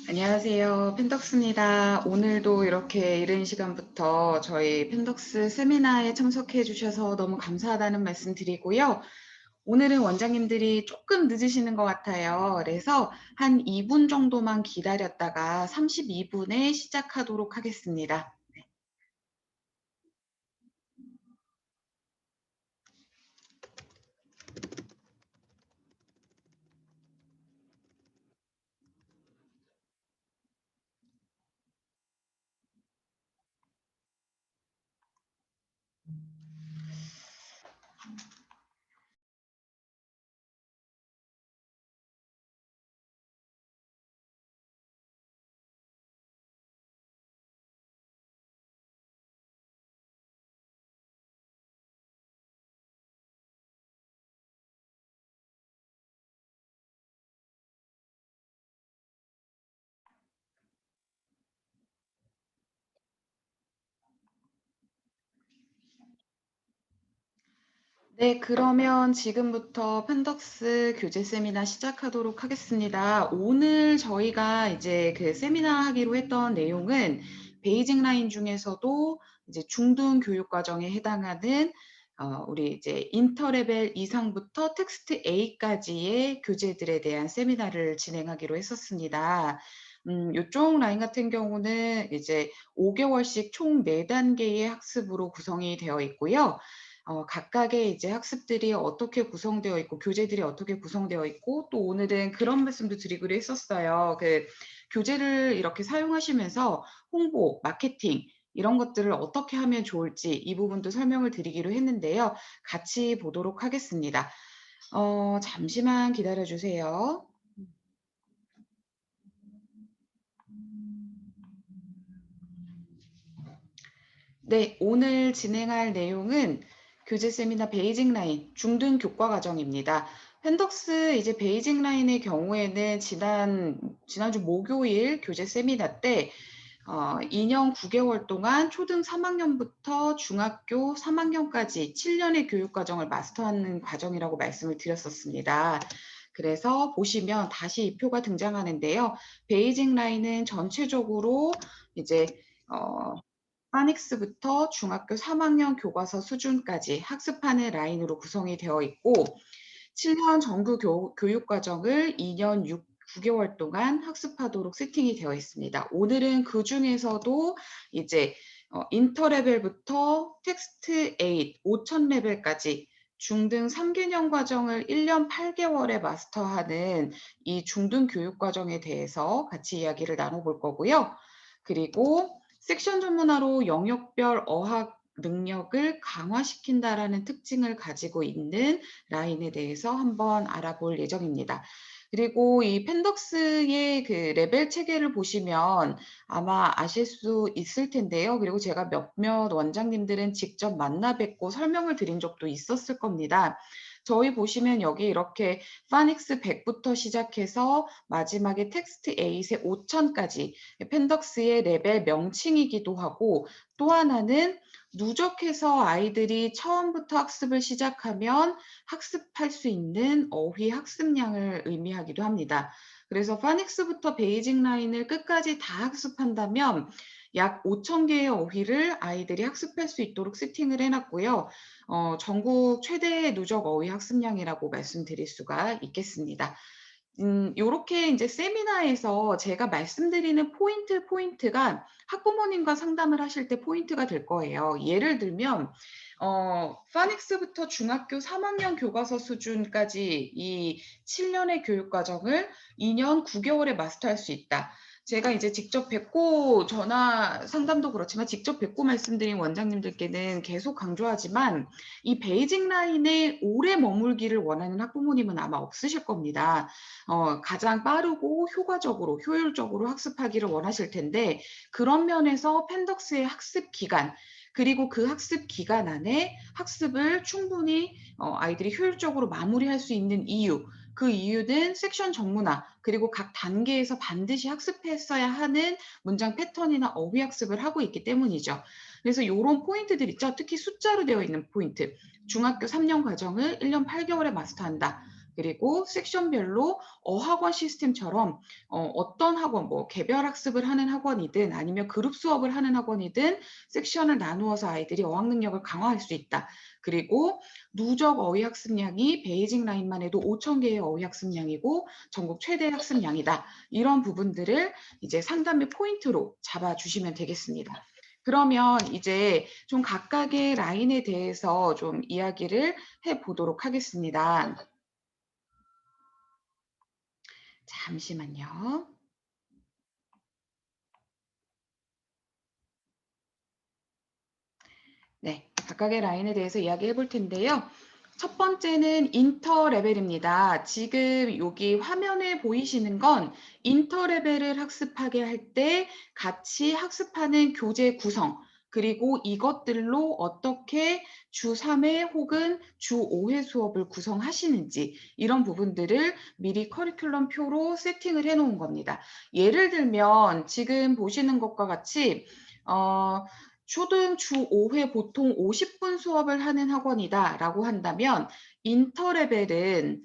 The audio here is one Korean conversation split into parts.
안녕하세요. 펜덕스입니다. 오늘도 이렇게 이른 시간부터 저희 펜덕스 세미나에 참석해 주셔서 너무 감사하다는 말씀 드리고요. 오늘은 원장님들이 조금 늦으시는 것 같아요. 그래서 한 2분 정도만 기다렸다가 32분에 시작하도록 하겠습니다. 네, 그러면 지금부터 펜덕스 교재 세미나 시작하도록 하겠습니다. 오늘 저희가 이제 그 세미나 하기로 했던 내용은 베이직 라인 중에서도 이제 중등 교육 과정에 해당하는 우리 이제 인터레벨 이상부터 텍스트 A까지의 교재들에 대한 세미나를 진행하기로 했었습니다. 요쪽 라인 같은 경우는 이제 5개월씩 총 4단계의 학습으로 구성이 되어 있고요. 각각의 이제 학습들이 어떻게 구성되어 있고 교재들이 어떻게 구성되어 있고 또 오늘은 그런 말씀도 드리기로 했었어요. 그 교재를 이렇게 사용하시면서 홍보, 마케팅 이런 것들을 어떻게 하면 좋을지 이 부분도 설명을 드리기로 했는데요. 같이 보도록 하겠습니다. 잠시만 기다려 주세요. 네, 오늘 진행할 내용은 교재 세미나 베이직 라인 중등 교과 과정입니다. 펜덕스 이제 베이직 라인의 경우에는 지난주 목요일 교재 세미나 때 2년 9개월 동안 초등 3학년부터 중학교 3학년까지 7년의 교육 과정을 마스터하는 과정이라고 말씀을 드렸었습니다. 그래서 보시면 다시 이 표가 등장하는데요. 베이직 라인은 전체적으로 이제 파닉스부터 중학교 3학년 교과서 수준까지 학습하는 라인으로 구성이 되어 있고 7년 정규 교육 과정을 2년 9개월 동안 학습하도록 세팅이 되어 있습니다. 오늘은 그 중에서도 이제 인터 레벨부터 텍스트 8, 5000 레벨까지 중등 3개년 과정을 1년 8개월에 마스터하는 이 중등 교육 과정에 대해서 같이 이야기를 나눠볼 거고요. 그리고 섹션 전문화로 영역별 어학 능력을 강화시킨다라는 특징을 가지고 있는 라인에 대해서 한번 알아볼 예정입니다. 그리고 이 펜덕스의 그 레벨 체계를 보시면 아마 아실 수 있을 텐데요. 그리고 제가 몇몇 원장님들은 직접 만나 뵙고 설명을 드린 적도 있었을 겁니다. 저희 보시면 여기 이렇게 파닉스 100부터 시작해서 마지막에 텍스트 8의 5000까지 펜덕스의 레벨 명칭이기도 하고 또 하나는 누적해서 아이들이 처음부터 학습을 시작하면 학습할 수 있는 어휘 학습량을 의미하기도 합니다. 그래서 파닉스부터 베이직 라인을 끝까지 다 학습한다면 약 5,000개의 어휘를 아이들이 학습할 수 있도록 세팅을 해놨고요. 전국 최대의 누적 어휘 학습량이라고 말씀드릴 수가 있겠습니다. 요렇게 이제 세미나에서 제가 말씀드리는 포인트가 학부모님과 상담을 하실 때 포인트가 될 거예요. 예를 들면, 파닉스부터 중학교 3학년 교과서 수준까지 이 7년의 교육 과정을 2년 9개월에 마스터할 수 있다. 제가 이제 직접 뵙고 전화 상담도 그렇지만 직접 뵙고 말씀드린 원장님들께는 계속 강조하지만 이 베이직 라인에 오래 머물기를 원하는 학부모님은 아마 없으실 겁니다. 가장 빠르고 효과적으로, 효율적으로 학습하기를 원하실 텐데 그런 면에서 펜덕스의 학습 기간 그리고 그 학습 기간 안에 학습을 충분히 아이들이 효율적으로 마무리할 수 있는 이유 그 이유는 섹션 전문화 그리고 각 단계에서 반드시 학습했어야 하는 문장 패턴이나 어휘 학습을 하고 있기 때문이죠. 그래서 이런 포인트들 있죠. 특히 숫자로 되어 있는 포인트. 중학교 3년 과정을 1년 8개월에 마스터한다. 그리고 섹션별로 어학원 시스템처럼 어떤 학원, 뭐 개별 학습을 하는 학원이든 아니면 그룹 수업을 하는 학원이든 섹션을 나누어서 아이들이 어학 능력을 강화할 수 있다. 그리고 누적 어휘 학습량이 베이직 라인만 해도 5,000개의 어휘 학습량이고 전국 최대 학습량이다. 이런 부분들을 이제 상담의 포인트로 잡아주시면 되겠습니다. 그러면 이제 좀 각각의 라인에 대해서 좀 이야기를 해보도록 하겠습니다. 잠시만요. 네, 각각의 라인에 대해서 이야기해 볼 텐데요. 첫 번째는 인터 레벨입니다. 지금 여기 화면에 보이시는 건 인터 레벨을 학습하게 할 때 같이 학습하는 교재 구성, 그리고 이것들로 어떻게 주 3회 혹은 주 5회 수업을 구성하시는지 이런 부분들을 미리 커리큘럼 표로 세팅을 해 놓은 겁니다. 예를 들면 지금 보시는 것과 같이 초등 주 5회 보통 50분 수업을 하는 학원이다라고 한다면 인터레벨은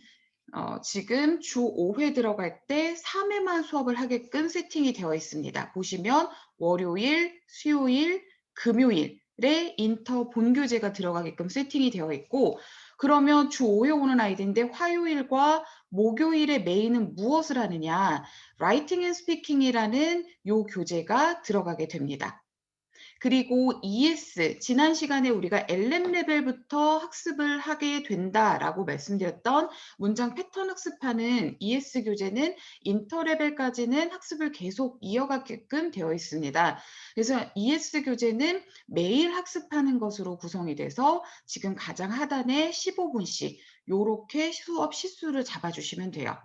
지금 주 5회 들어갈 때 3회만 수업을 하게끔 세팅이 되어 있습니다. 보시면 월요일, 수요일, 금요일에 인터 본교재가 들어가게끔 세팅이 되어 있고 그러면 주 5회 오는 아이들인데 화요일과 목요일의 메인은 무엇을 하느냐? 라이팅 앤 스피킹이라는 요 교재가 들어가게 됩니다. 그리고 ES, 지난 시간에 우리가 LM 레벨부터 학습을 하게 된다라고 말씀드렸던 문장 패턴 학습하는 ES 교재는 인터 레벨까지는 학습을 계속 이어가게끔 되어 있습니다. 그래서 ES 교재는 매일 학습하는 것으로 구성이 돼서 지금 가장 하단에 15분씩 요렇게 수업 시수를 잡아주시면 돼요.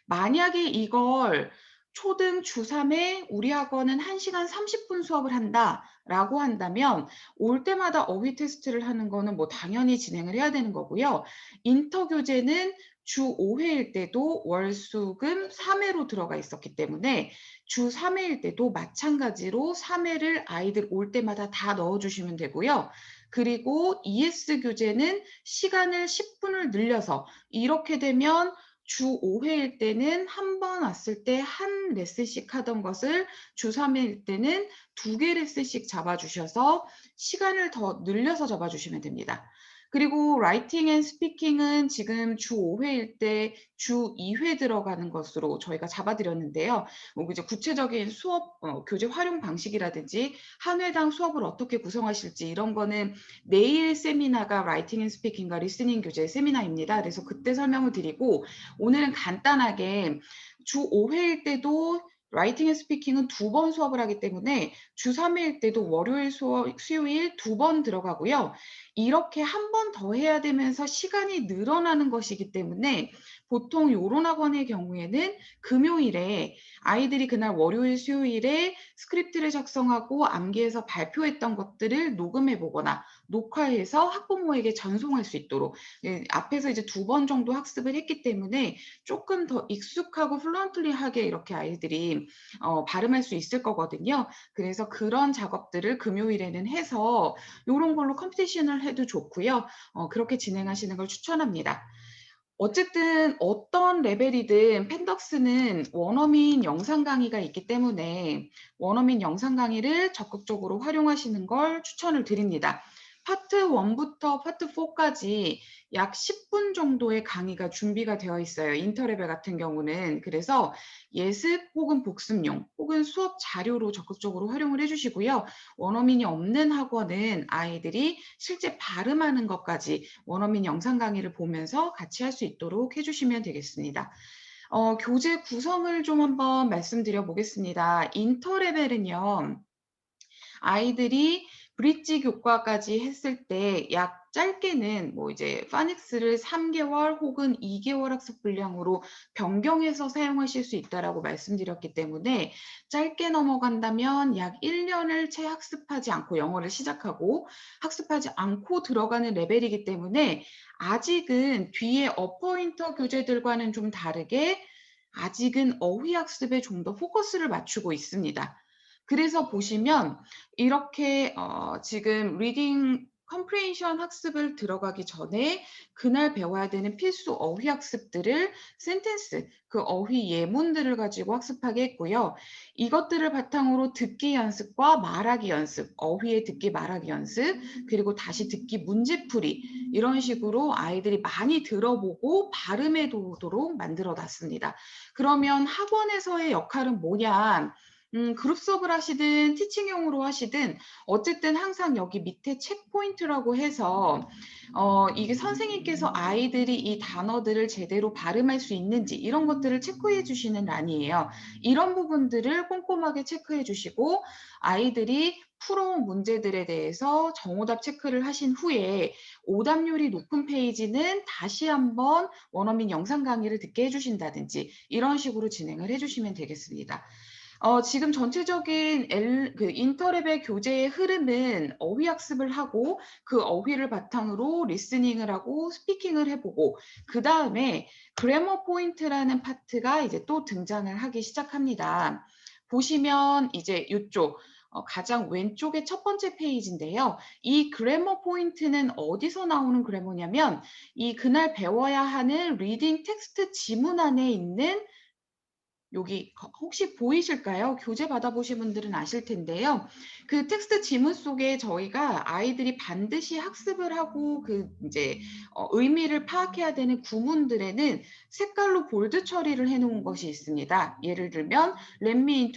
만약에 이걸 초등 주3에 우리 학원은 1시간 30분 수업을 한다라고 한다면 올 때마다 어휘 테스트를 하는 거는 뭐 당연히 진행을 해야 되는 거고요. 인터 교재는 주 5회일 때도 월, 수, 금 3회로 들어가 있었기 때문에 주 3회일 때도 마찬가지로 3회를 아이들 올 때마다 다 넣어주시면 되고요. 그리고 ES 교재는 시간을 10분을 늘려서 이렇게 되면 주 5회일 때는 한 번 왔을 때 한 레슨씩 하던 것을 주 3회일 때는 2개 레슨씩 잡아주셔서 시간을 더 늘려서 잡아주시면 됩니다. 그리고 라이팅 앤 스피킹은 지금 주 5회일 때 주 2회 들어가는 것으로 저희가 잡아드렸는데요. 뭐 이제 구체적인 수업 교재 활용 방식이라든지 한 회당 수업을 어떻게 구성하실지 이런 거는 내일 세미나가 라이팅 앤 스피킹과 리스닝 교재 세미나입니다. 그래서 그때 설명을 드리고 오늘은 간단하게 주 5회일 때도 라이팅 앤 스피킹은 2번 수업을 하기 때문에 주 3회일 때도 월요일, 수요일 2번 들어가고요. 이렇게 한 번 더 해야 되면서 시간이 늘어나는 것이기 때문에 보통 이런 학원의 경우에는 금요일에 아이들이 그날 월요일, 수요일에 스크립트를 작성하고 암기해서 발표했던 것들을 녹음해 보거나 녹화해서 학부모에게 전송할 수 있도록 앞에서 이제 2번 정도 학습을 했기 때문에 조금 더 익숙하고 플루언틀리하게 이렇게 아이들이 발음할 수 있을 거거든요. 그래서 그런 작업들을 금요일에는 해서 이런 걸로 컴피티션을 해도 좋고요. 그렇게 진행하시는 걸 추천합니다. 어쨌든 어떤 레벨이든 펜덕스는 원어민 영상 강의가 있기 때문에 원어민 영상 강의를 적극적으로 활용하시는 걸 추천을 드립니다. 파트 1부터 파트 4까지 약 10분 정도의 강의가 준비가 되어 있어요. 인터레벨 같은 경우는. 그래서 예습 혹은 복습용 혹은 수업 자료로 적극적으로 활용을 해주시고요. 원어민이 없는 학원은 아이들이 실제 발음하는 것까지 원어민 영상 강의를 보면서 같이 할 수 있도록 해주시면 되겠습니다. 교재 구성을 좀 한번 말씀드려 보겠습니다. 인터레벨은요. 아이들이 브릿지 교과까지 했을 때 약 짧게는 뭐 이제 파닉스를 3개월 혹은 2개월 학습 분량으로 변경해서 사용하실 수 있다라고 말씀드렸기 때문에 짧게 넘어간다면 약 1년을 채 학습하지 않고 영어를 시작하고 학습하지 않고 들어가는 레벨이기 때문에 아직은 뒤에 어퍼인터 교재들과는 좀 다르게 아직은 어휘 학습에 좀 더 포커스를 맞추고 있습니다. 그래서 보시면 이렇게 지금 리딩 컴프레hen션 학습을 들어가기 전에 그날 배워야 되는 필수 어휘 학습들을 센텐스, 그 어휘 예문들을 가지고 학습하게 했고요. 이것들을 바탕으로 듣기 연습과 말하기 연습, 어휘의 듣기 말하기 연습, 그리고 다시 듣기 문제풀이 이런 식으로 아이들이 많이 들어보고 발음해 도록 만들어 놨습니다. 그러면 학원에서의 역할은 뭐냐? 그룹 수업을 하시든 티칭용으로 하시든 어쨌든 항상 여기 밑에 체크포인트라고 해서 이게 선생님께서 아이들이 이 단어들을 제대로 발음할 수 있는지 이런 것들을 체크해 주시는 란이에요. 이런 부분들을 꼼꼼하게 체크해 주시고 아이들이 풀어온 문제들에 대해서 정오답 체크를 하신 후에 오답률이 높은 페이지는 다시 한번 원어민 영상 강의를 듣게 해주신다든지 이런 식으로 진행을 해주시면 되겠습니다. 지금 전체적인 인터랩의 교재의 흐름은 어휘 학습을 하고 그 어휘를 바탕으로 리스닝을 하고 스피킹을 해보고 그 다음에 그래머 포인트라는 파트가 이제 또 등장을 하기 시작합니다. 보시면 이제 이쪽 가장 왼쪽의 첫 번째 페이지인데요. 이 그래머 포인트는 어디서 나오는 그래머냐면 이 그날 배워야 하는 리딩 텍스트 지문 안에 있는 여기 혹시 보이실까요? 교재 받아보신 분들은 아실 텐데요. 그 텍스트 지문 속에 저희가 아이들이 반드시 학습을 하고 그 이제 의미를 파악해야 되는 구문들에는 색깔로 볼드 처리를 해놓은 것이 있습니다. 예를 들면 Let me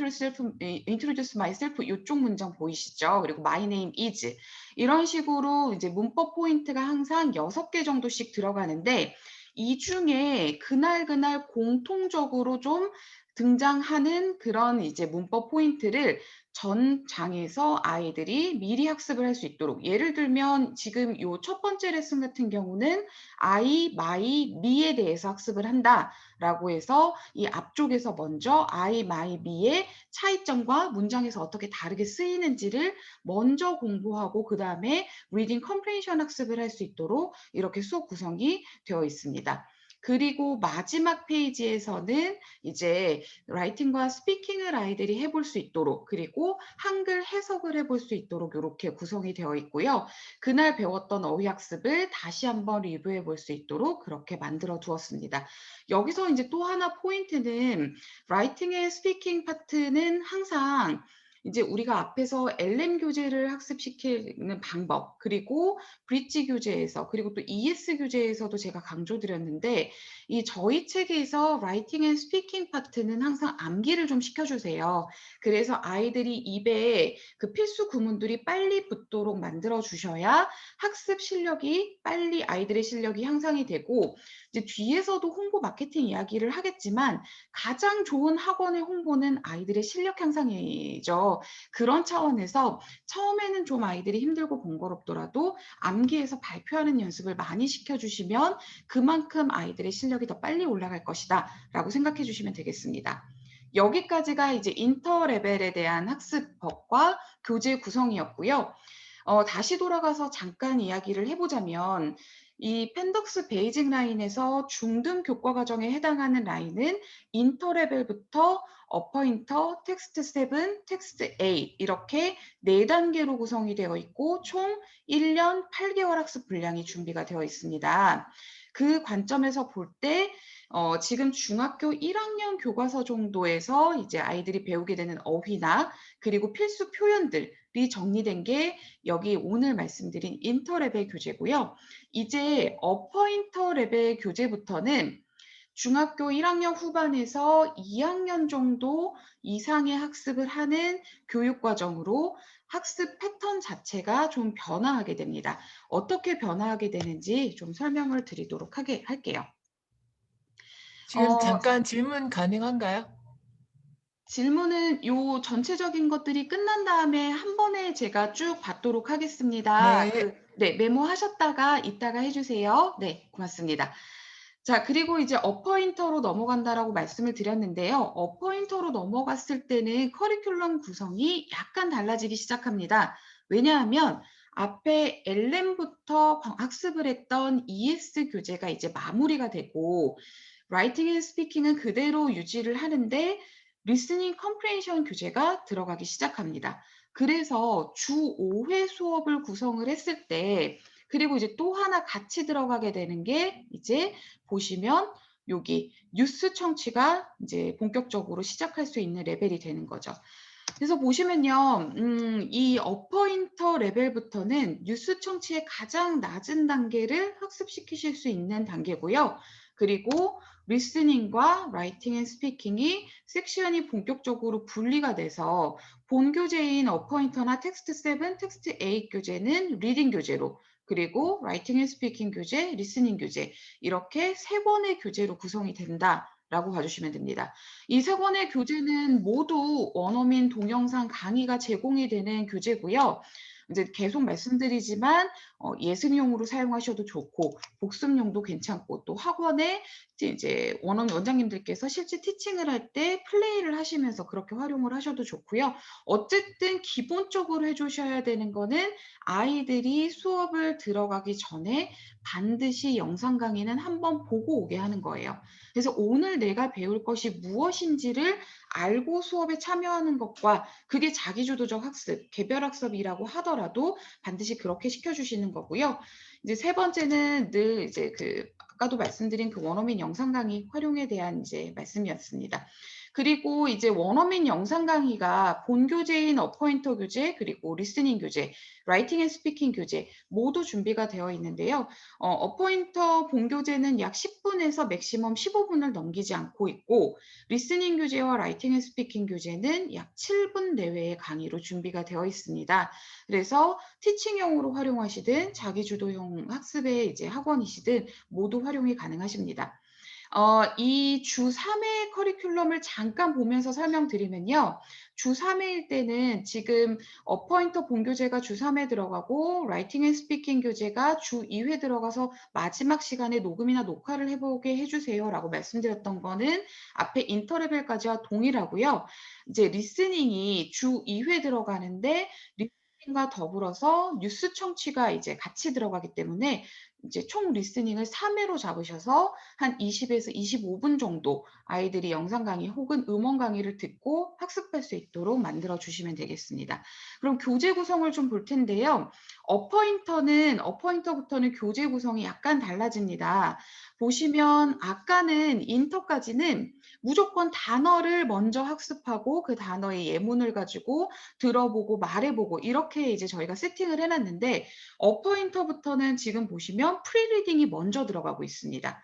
introduce myself 이쪽 문장 보이시죠? 그리고 My name is 이런 식으로 이제 문법 포인트가 항상 6개 정도씩 들어가는데 이 중에 그날 공통적으로 좀 등장하는 그런 이제 문법 포인트를 전 장에서 아이들이 미리 학습을 할 수 있도록 예를 들면 지금 요 첫 번째 레슨 같은 경우는 I, my, me에 대해서 학습을 한다라고 해서 이 앞쪽에서 먼저 I, my, me의 차이점과 문장에서 어떻게 다르게 쓰이는지를 먼저 공부하고 그 다음에 reading comprehension 학습을 할 수 있도록 이렇게 수업 구성이 되어 있습니다. 그리고 마지막 페이지에서는 이제 라이팅과 스피킹을 아이들이 해볼 수 있도록 그리고 한글 해석을 해볼 수 있도록 이렇게 구성이 되어 있고요. 그날 배웠던 어휘 학습을 다시 한번 리뷰해 볼 수 있도록 그렇게 만들어 두었습니다. 여기서 이제 또 하나 포인트는 라이팅의 스피킹 파트는 항상 이제 우리가 앞에서 LM 교재를 학습시키는 방법 그리고 브릿지 교재에서 그리고 또 ES 교재에서도 제가 강조드렸는데 이 저희 책에서 라이팅 앤 스피킹 파트는 항상 암기를 좀 시켜주세요. 그래서 아이들이 입에 그 필수 구문들이 빨리 붙도록 만들어 주셔야 학습 실력이 빨리 아이들의 실력이 향상이 되고 이제 뒤에서도 홍보 마케팅 이야기를 하겠지만 가장 좋은 학원의 홍보는 아이들의 실력 향상이죠. 그런 차원에서 처음에는 좀 아이들이 힘들고 번거롭더라도 암기해서 발표하는 연습을 많이 시켜주시면 그만큼 아이들의 실력이 더 빨리 올라갈 것이다 라고 생각해 주시면 되겠습니다. 여기까지가 이제 인터 레벨에 대한 학습법과 교재 구성이었고요. 다시 돌아가서 잠깐 이야기를 해보자면 이 펜덕스 베이직 라인에서 중등 교과 과정에 해당하는 라인은 인터 레벨부터 어퍼 인터, 텍스트 7, 텍스트 8 이렇게 4단계로 구성이 되어 있고 총 1년 8개월 학습 분량이 준비가 되어 있습니다. 그 관점에서 볼 때 지금 중학교 1학년 교과서 정도에서 이제 아이들이 배우게 되는 어휘나 그리고 필수 표현들이 정리된 게 여기 오늘 말씀드린 인터 레벨 교재고요. 이제 어퍼 인터 레벨 교재부터는 중학교 1학년 후반에서 2학년 정도 이상의 학습을 하는 교육과정으로 학습 패턴 자체가 좀 변화하게 됩니다. 어떻게 변화하게 되는지 좀 설명을 드리도록 할게요. 지금 잠깐 질문 가능한가요? 질문은 요 전체적인 것들이 끝난 다음에 한 번에 제가 쭉 받도록 하겠습니다. 네. 네, 메모하셨다가 이따가 해주세요. 네, 고맙습니다. 자, 그리고 이제 어퍼인터로 넘어간다라고 말씀을 드렸는데요. 어퍼인터로 넘어갔을 때는 커리큘럼 구성이 약간 달라지기 시작합니다. 왜냐하면 앞에 LM부터 학습을 했던 ES 교재가 이제 마무리가 되고 라이팅 앤 스피킹은 그대로 유지를 하는데 리스닝 컴프레hen션 교재가 들어가기 시작합니다. 그래서 주 5회 수업을 구성을 했을 때 그리고 이제 또 하나 같이 들어가게 되는 게 이제 보시면 여기 뉴스 청취가 이제 본격적으로 시작할 수 있는 레벨이 되는 거죠. 그래서 보시면요. 이 어퍼 인터 레벨부터는 뉴스 청취의 가장 낮은 단계를 학습시키실 수 있는 단계고요. 그리고 리스닝과 라이팅 앤 스피킹이 섹션이 본격적으로 분리가 돼서 본 교재인 어퍼 인터나 텍스트 7, 텍스트 8 교재는 리딩 교재로 그리고 라이팅 앤 스피킹 교재, 리스닝 교재 이렇게 세 권의 교재로 구성이 된다라고 봐주시면 됩니다. 이 세 권의 교재는 모두 원어민 동영상 강의가 제공이 되는 교재고요. 이제 계속 말씀드리지만 예습용으로 사용하셔도 좋고 복습용도 괜찮고 또 학원에 이제 원어민 원장님들께서 실제 티칭을 할 때 플레이를 하시면서 그렇게 활용을 하셔도 좋고요. 어쨌든 기본적으로 해 주셔야 되는 거는 아이들이 수업을 들어가기 전에 반드시 영상 강의는 한번 보고 오게 하는 거예요. 그래서 오늘 내가 배울 것이 무엇인지를 알고 수업에 참여하는 것과 그게 자기주도적 학습, 개별 학습이라고 하더라도 반드시 그렇게 시켜주시는 거고요. 이제 세 번째는 늘 이제 아까도 말씀드린 그 원어민 영상 강의 활용에 대한 이제 말씀이었습니다. 그리고 이제 원어민 영상 강의가 본 교재인 어퍼인터 교재, 그리고 리스닝 교재, 라이팅 앤 스피킹 교재 모두 준비가 되어 있는데요. 어퍼인터 본 교재는 약 10분에서 맥시멈 15분을 넘기지 않고 있고 리스닝 교재와 라이팅 앤 스피킹 교재는 약 7분 내외의 강의로 준비가 되어 있습니다. 그래서 티칭용으로 활용하시든 자기주도형 학습의 이제 학원이시든 모두 활용이 가능하십니다. 이 주 3회 커리큘럼을 잠깐 보면서 설명드리면요. 주 3회일 때는 지금 어퍼인터 본교재가 주 3회 들어가고 라이팅 앤 스피킹 교재가 주 2회 들어가서 마지막 시간에 녹음이나 녹화를 해보게 해주세요라고 말씀드렸던 거는 앞에 인터레벨까지와 동일하고요. 이제 리스닝이 주 2회 들어가는데 리스닝과 더불어서 뉴스 청취가 이제 같이 들어가기 때문에 이제 총 리스닝을 3회로 잡으셔서 한 20에서 25분 정도 아이들이 영상 강의 혹은 음원 강의를 듣고 학습할 수 있도록 만들어 주시면 되겠습니다. 그럼 교재 구성을 좀 볼 텐데요. 어퍼인터부터는 교재 구성이 약간 달라집니다. 보시면 아까는 인터까지는 무조건 단어를 먼저 학습하고 그 단어의 예문을 가지고 들어보고 말해보고 이렇게 이제 저희가 세팅을 해놨는데 어퍼인터부터는 지금 보시면 프리리딩이 먼저 들어가고 있습니다.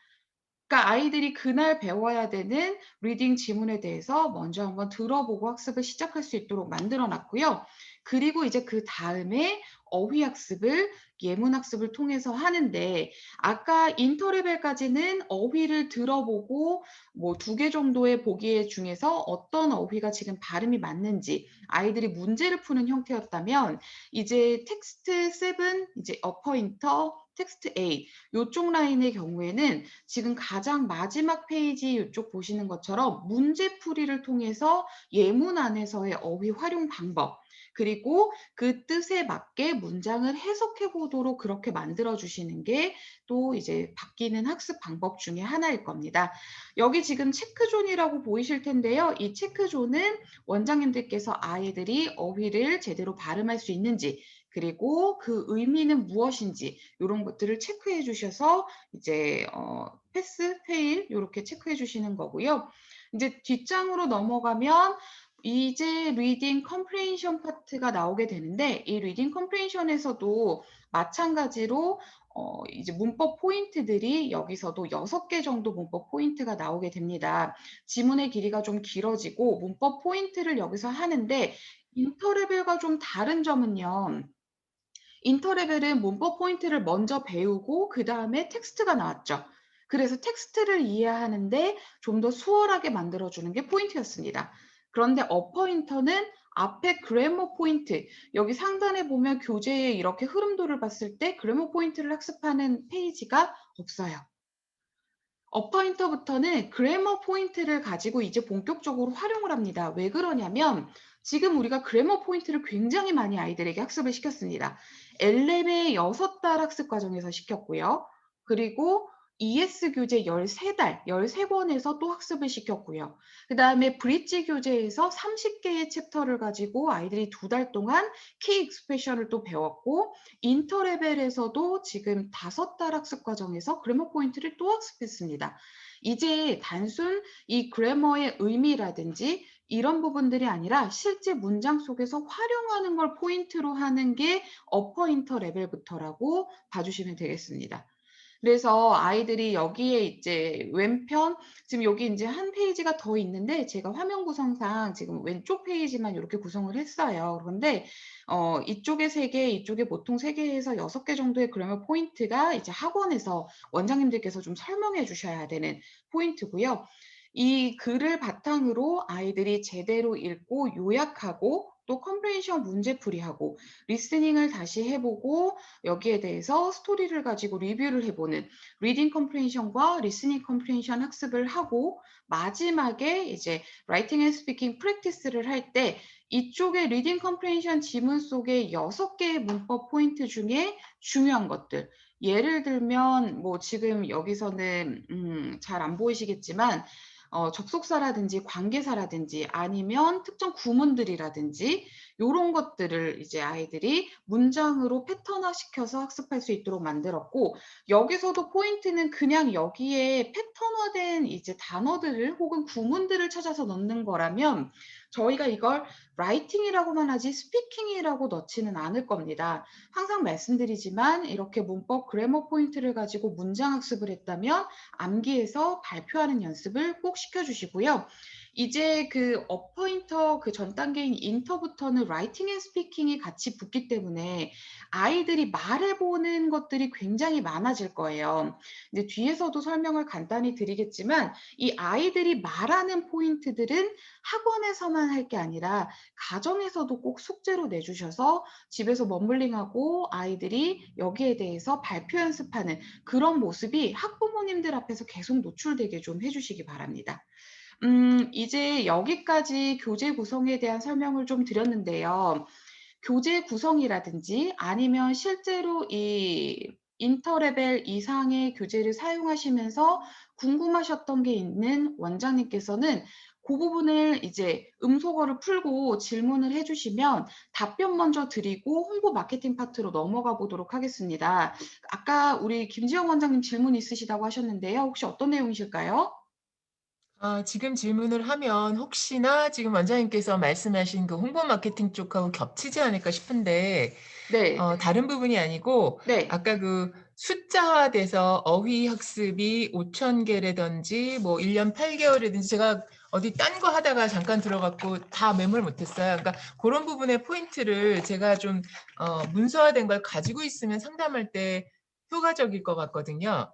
그러니까 아이들이 그날 배워야 되는 리딩 지문에 대해서 먼저 한번 들어보고 학습을 시작할 수 있도록 만들어 놨고요. 그리고 이제 그다음에 어휘 학습을 예문 학습을 통해서 하는데 아까 인터 레벨까지는 어휘를 들어보고 뭐 2개 정도의 보기 중에서 어떤 어휘가 지금 발음이 맞는지 아이들이 문제를 푸는 형태였다면 이제 텍스트 7 이제 어퍼 인터 텍스트 8 요쪽 라인의 경우에는 지금 가장 마지막 페이지 이쪽 보시는 것처럼 문제풀이를 통해서 예문 안에서의 어휘 활용 방법 그리고 그 뜻에 맞게 문장을 해석해 보도록 그렇게 만들어 주시는 게 또 이제 바뀌는 학습 방법 중에 하나일 겁니다. 여기 지금 체크존이라고 보이실 텐데요. 이 체크존은 원장님들께서 아이들이 어휘를 제대로 발음할 수 있는지 그리고 그 의미는 무엇인지 이런 것들을 체크해 주셔서 이제 패스, 페일 요렇게 체크해 주시는 거고요. 이제 뒷장으로 넘어가면 이제 리딩 컴프레hen션 파트가 나오게 되는데 이 리딩 컴프레hen션에서도 마찬가지로 이제 문법 포인트들이 여기서도 6개 정도 문법 포인트가 나오게 됩니다. 지문의 길이가 좀 길어지고 문법 포인트를 여기서 하는데 인터레벨과 좀 다른 점은요. 인터레벨은 문법 포인트를 먼저 배우고 그다음에 텍스트가 나왔죠. 그래서 텍스트를 이해하는데 좀 더 수월하게 만들어주는 게 포인트였습니다. 그런데 어퍼인터는 앞에 그래머 포인트, 여기 상단에 보면 교재에 이렇게 흐름도를 봤을 때 그래머 포인트를 학습하는 페이지가 없어요. 어퍼인터부터는 그래머 포인트를 가지고 이제 본격적으로 활용을 합니다. 왜 그러냐면 지금 우리가 그래머 포인트를 굉장히 많이 아이들에게 학습을 시켰습니다. 엘렘의 6달 학습 과정에서 시켰고요. 그리고 ES 교재 13달, 13권에서 또 학습을 시켰고요. 그다음에 브릿지 교재에서 30개의 챕터를 가지고 아이들이 2달 동안 키 익스프레션을 또 배웠고, 인터 레벨에서도 지금 5달 학습 과정에서 그래머 포인트를 또 학습했습니다. 이제 단순 이 그래머의 의미라든지 이런 부분들이 아니라 실제 문장 속에서 활용하는 걸 포인트로 하는 게 어퍼 인터 레벨부터라고 봐주시면 되겠습니다. 그래서 아이들이 여기에 이제 왼편, 지금 여기 이제 한 페이지가 더 있는데 제가 화면 구성상 지금 왼쪽 페이지만 이렇게 구성을 했어요. 그런데 이쪽에 3개, 이쪽에 보통 3개 해서 6개 정도의 그래머 포인트가 이제 학원에서 원장님들께서 좀 설명해 주셔야 되는 포인트고요. 이 글을 바탕으로 아이들이 제대로 읽고 요약하고 또 컴프레hen션 문제풀이하고 리스닝을 다시 해보고 여기에 대해서 스토리를 가지고 리뷰를 해보는 리딩 컴프레hen션과 리스닝 컴프레hen션 학습을 하고, 마지막에 이제 라이팅 앤 스피킹 프랙티스를 할 때 이쪽에 리딩 컴프레hen션 지문 속에 6개의 문법 포인트 중에 중요한 것들, 예를 들면 뭐 지금 여기서는 잘 안 보이시겠지만 접속사라든지 관계사라든지 아니면 특정 구문들이라든지 요런 것들을 이제 아이들이 문장으로 패턴화시켜서 학습할 수 있도록 만들었고, 여기서도 포인트는 그냥 여기에 패턴화된 이제 단어들을 혹은 구문들을 찾아서 넣는 거라면 저희가 이걸 라이팅이라고만 하지 스피킹이라고 넣지는 않을 겁니다. 항상 말씀드리지만 이렇게 문법 그래머 포인트를 가지고 문장 학습을 했다면 암기해서 발표하는 연습을 꼭 시켜주시고요. 이제 그 어퍼인터 그 전 단계인 인터부터는 라이팅 앤 스피킹이 같이 붙기 때문에 아이들이 말해보는 것들이 굉장히 많아질 거예요. 이제 뒤에서도 설명을 간단히 드리겠지만 이 아이들이 말하는 포인트들은 학원에서만 할 게 아니라 가정에서도 꼭 숙제로 내주셔서 집에서 머물링하고 아이들이 여기에 대해서 발표 연습하는 그런 모습이 학부모님들 앞에서 계속 노출되게 좀 해주시기 바랍니다. 이제 여기까지 교재 구성에 대한 설명을 좀 드렸는데요. 교재 구성이라든지 아니면 실제로 이 인터레벨 이상의 교재를 사용하시면서 궁금하셨던 게 있는 원장님께서는 그 부분을 이제 음소거를 풀고 질문을 해주시면 답변 먼저 드리고 홍보 마케팅 파트로 넘어가 보도록 하겠습니다. 아까 우리 김지영 원장님 질문 있으시다고 하셨는데요. 혹시 어떤 내용이실까요? 지금 질문을 하면 혹시나 지금 원장님께서 말씀하신 그 홍보 마케팅 쪽하고 겹치지 않을까 싶은데, 네, 다른 부분이 아니고 네. 아까 그 숫자화돼서 어휘 학습이 5천 개라든지 뭐 1년 8 개월이든지, 제가 어디 딴 거 하다가 잠깐 들어 갖고 다 메모를 못 했어요. 그러니까 고런 부분의 포인트를 제가 좀 문서화된 걸 가지고 있으면 상담할 때 효과적일 것 같거든요.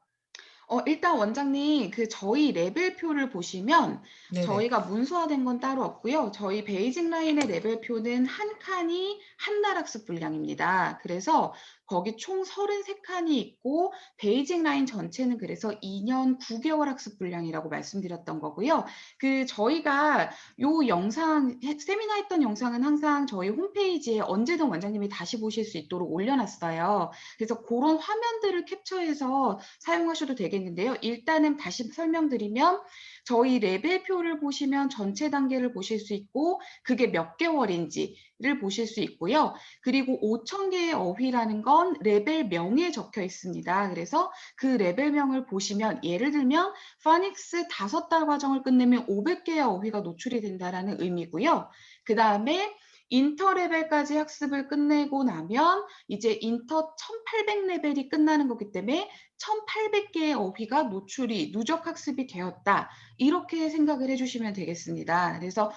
일단 원장님 그 저희 레벨표를 보시면 네네. 저희가 문서화된 건 따로 없고요. 저희 베이직 라인의 레벨표는 한 칸이 한 달 학습 분량입니다. 그래서 거기 총 33칸이 있고 베이직 라인 전체는 그래서 2년 9개월 학습 분량이라고 말씀드렸던 거고요. 그 저희가 요 영상 세미나 했던 영상은 항상 저희 홈페이지에 언제든 원장님이 다시 보실 수 있도록 올려놨어요. 그래서 그런 화면들을 캡처해서 사용하셔도 되겠는데요. 일단은 다시 설명드리면 저희 레벨표를 보시면 전체 단계를 보실 수 있고 그게 몇 개월인지를 보실 수 있고요. 그리고 5천 개의 어휘라는 건 레벨명에 적혀 있습니다. 그래서 그 레벨명을 보시면 예를 들면 파닉스 5달 과정을 끝내면 500개의 어휘가 노출이 된다라는 의미고요. 그 다음에 인터 레벨까지 학습을 끝내고 나면 이제 인터 1800레벨이 끝나는 거기 때문에 1800개의 어휘가 노출이 누적 학습이 되었다. 이렇게 생각을 해주시면 되겠습니다. 그래서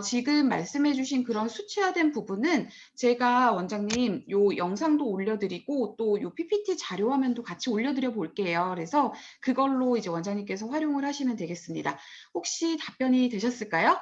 지금 말씀해 주신 그런 수치화된 부분은 제가 원장님 요 영상도 올려드리고 또 요 PPT 자료 화면도 같이 올려드려 볼게요. 그래서 그걸로 이제 원장님께서 활용을 하시면 되겠습니다. 혹시 답변이 되셨을까요?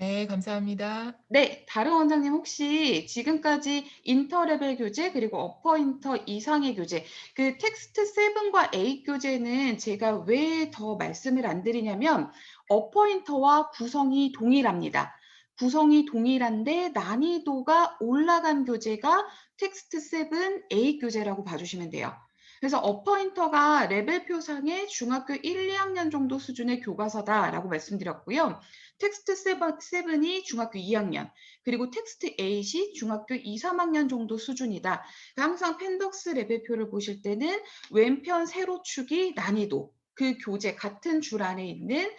네, 감사합니다. 네, 다른 원장님 혹시 지금까지 인터 레벨 교재 그리고 어퍼 인터 이상의 교재, 그 텍스트 7과 8 교재는 제가 왜 더 말씀을 안 드리냐면 어퍼 인터와 구성이 동일합니다. 구성이 동일한데 난이도가 올라간 교재가 텍스트 7, 8 교재라고 봐주시면 돼요. 그래서 어퍼인터가 레벨표상에 중학교 1, 2학년 정도 수준의 교과서다라고 말씀드렸고요. 텍스트 7이 중학교 2학년, 그리고 텍스트 8이 중학교 2, 3학년 정도 수준이다. 그러니까 항상 펜덕스 레벨표를 보실 때는 왼편 세로축이 난이도, 그 교재 같은 줄 안에 있는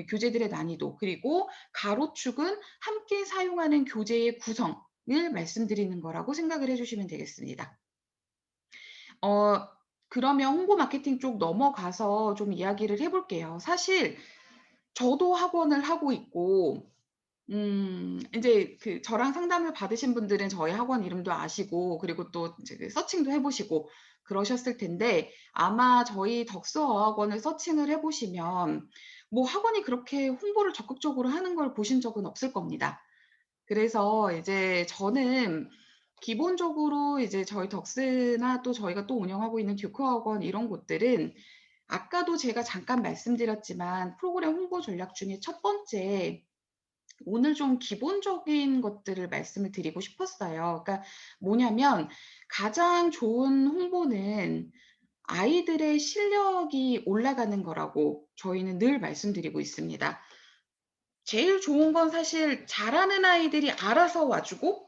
교재들의 난이도, 그리고 가로축은 함께 사용하는 교재의 구성을 말씀드리는 거라고 생각을 해주시면 되겠습니다. 그러면 홍보 마케팅 쪽 넘어가서 좀 이야기를 해볼게요. 사실 저도 학원을 하고 있고, 이제 그 저랑 상담을 받으신 분들은 저희 학원 이름도 아시고, 그리고 또 이제 그 서칭도 해보시고 그러셨을 텐데, 아마 저희 덕서 어학원을 서칭을 해보시면 뭐 학원이 그렇게 홍보를 적극적으로 하는 걸 보신 적은 없을 겁니다. 그래서 이제 저는 기본적으로 이제 저희 덕스나 또 저희가 또 운영하고 있는 듀크 학원 이런 곳들은 아까도 제가 잠깐 말씀드렸지만 프로그램 홍보 전략 중에 첫 번째 오늘 좀 기본적인 것들을 말씀을 드리고 싶었어요. 그러니까 뭐냐면 가장 좋은 홍보는 아이들의 실력이 올라가는 거라고 저희는 늘 말씀드리고 있습니다. 제일 좋은 건 사실 잘하는 아이들이 알아서 와주고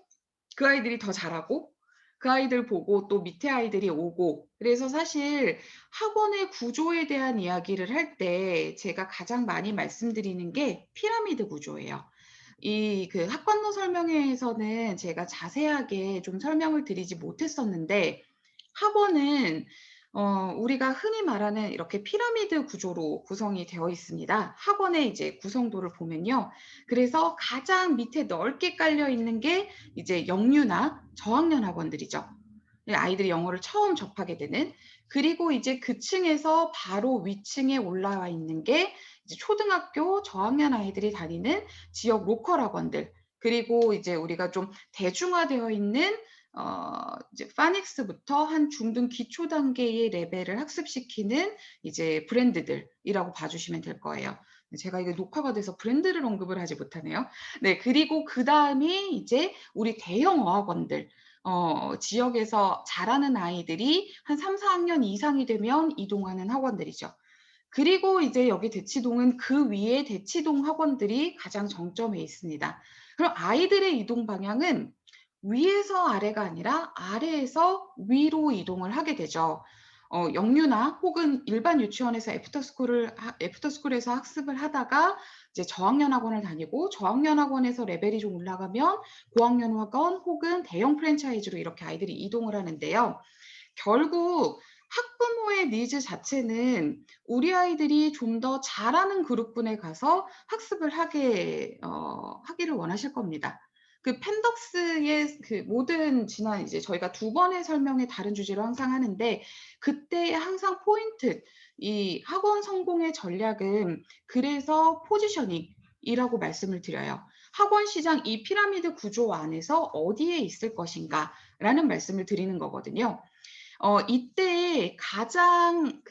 그 아이들이 더 잘하고 그 아이들 보고 또 밑에 아이들이 오고 그래서 사실 학원의 구조에 대한 이야기를 할 때 제가 가장 많이 말씀드리는 게 피라미드 구조예요. 이 그 학관노 설명회에서는 제가 자세하게 좀 설명을 드리지 못했었는데 학원은 우리가 흔히 말하는 이렇게 피라미드 구조로 구성이 되어 있습니다. 학원의 이제 구성도를 보면요. 그래서 가장 밑에 넓게 깔려 있는 게 이제 영유나 저학년 학원들이죠. 아이들이 영어를 처음 접하게 되는. 그리고 이제 그 층에서 바로 위층에 올라와 있는 게 이제 초등학교 저학년 아이들이 다니는 지역 로컬 학원들. 그리고 이제 우리가 좀 대중화되어 있는 이제 파닉스부터 한 중등 기초 단계의 레벨을 학습시키는 이제 브랜드들이라고 봐주시면 될 거예요. 제가 이게 녹화가 돼서 브랜드를 언급을 하지 못하네요. 네, 그리고 그 다음이 이제 우리 대형 어학원들. 지역에서 자라는 아이들이 한 3, 4학년 이상이 되면 이동하는 학원들이죠. 그리고 이제 여기 대치동은 그 위에 대치동 학원들이 가장 정점에 있습니다. 그럼 아이들의 이동 방향은 위에서 아래가 아니라 아래에서 위로 이동을 하게 되죠. 영유나 혹은 일반 유치원에서 애프터스쿨에서 학습을 하다가 이제 저학년 학원을 다니고 저학년 학원에서 레벨이 좀 올라가면 고학년 학원 혹은 대형 프랜차이즈로 이렇게 아이들이 이동을 하는데요. 결국 학부모의 니즈 자체는 우리 아이들이 좀 더 잘하는 그룹군에 가서 학습을 하기를 원하실 겁니다. 그 펜덕스의 그 모든 지난 이제 저희가 2번의 설명에 다른 주제로 항상 하는데 그때 항상 포인트 이 학원 성공의 전략은 그래서 포지셔닝이라고 말씀을 드려요. 학원 시장 이 피라미드 구조 안에서 어디에 있을 것인가라는 말씀을 드리는 거거든요. 이때 가장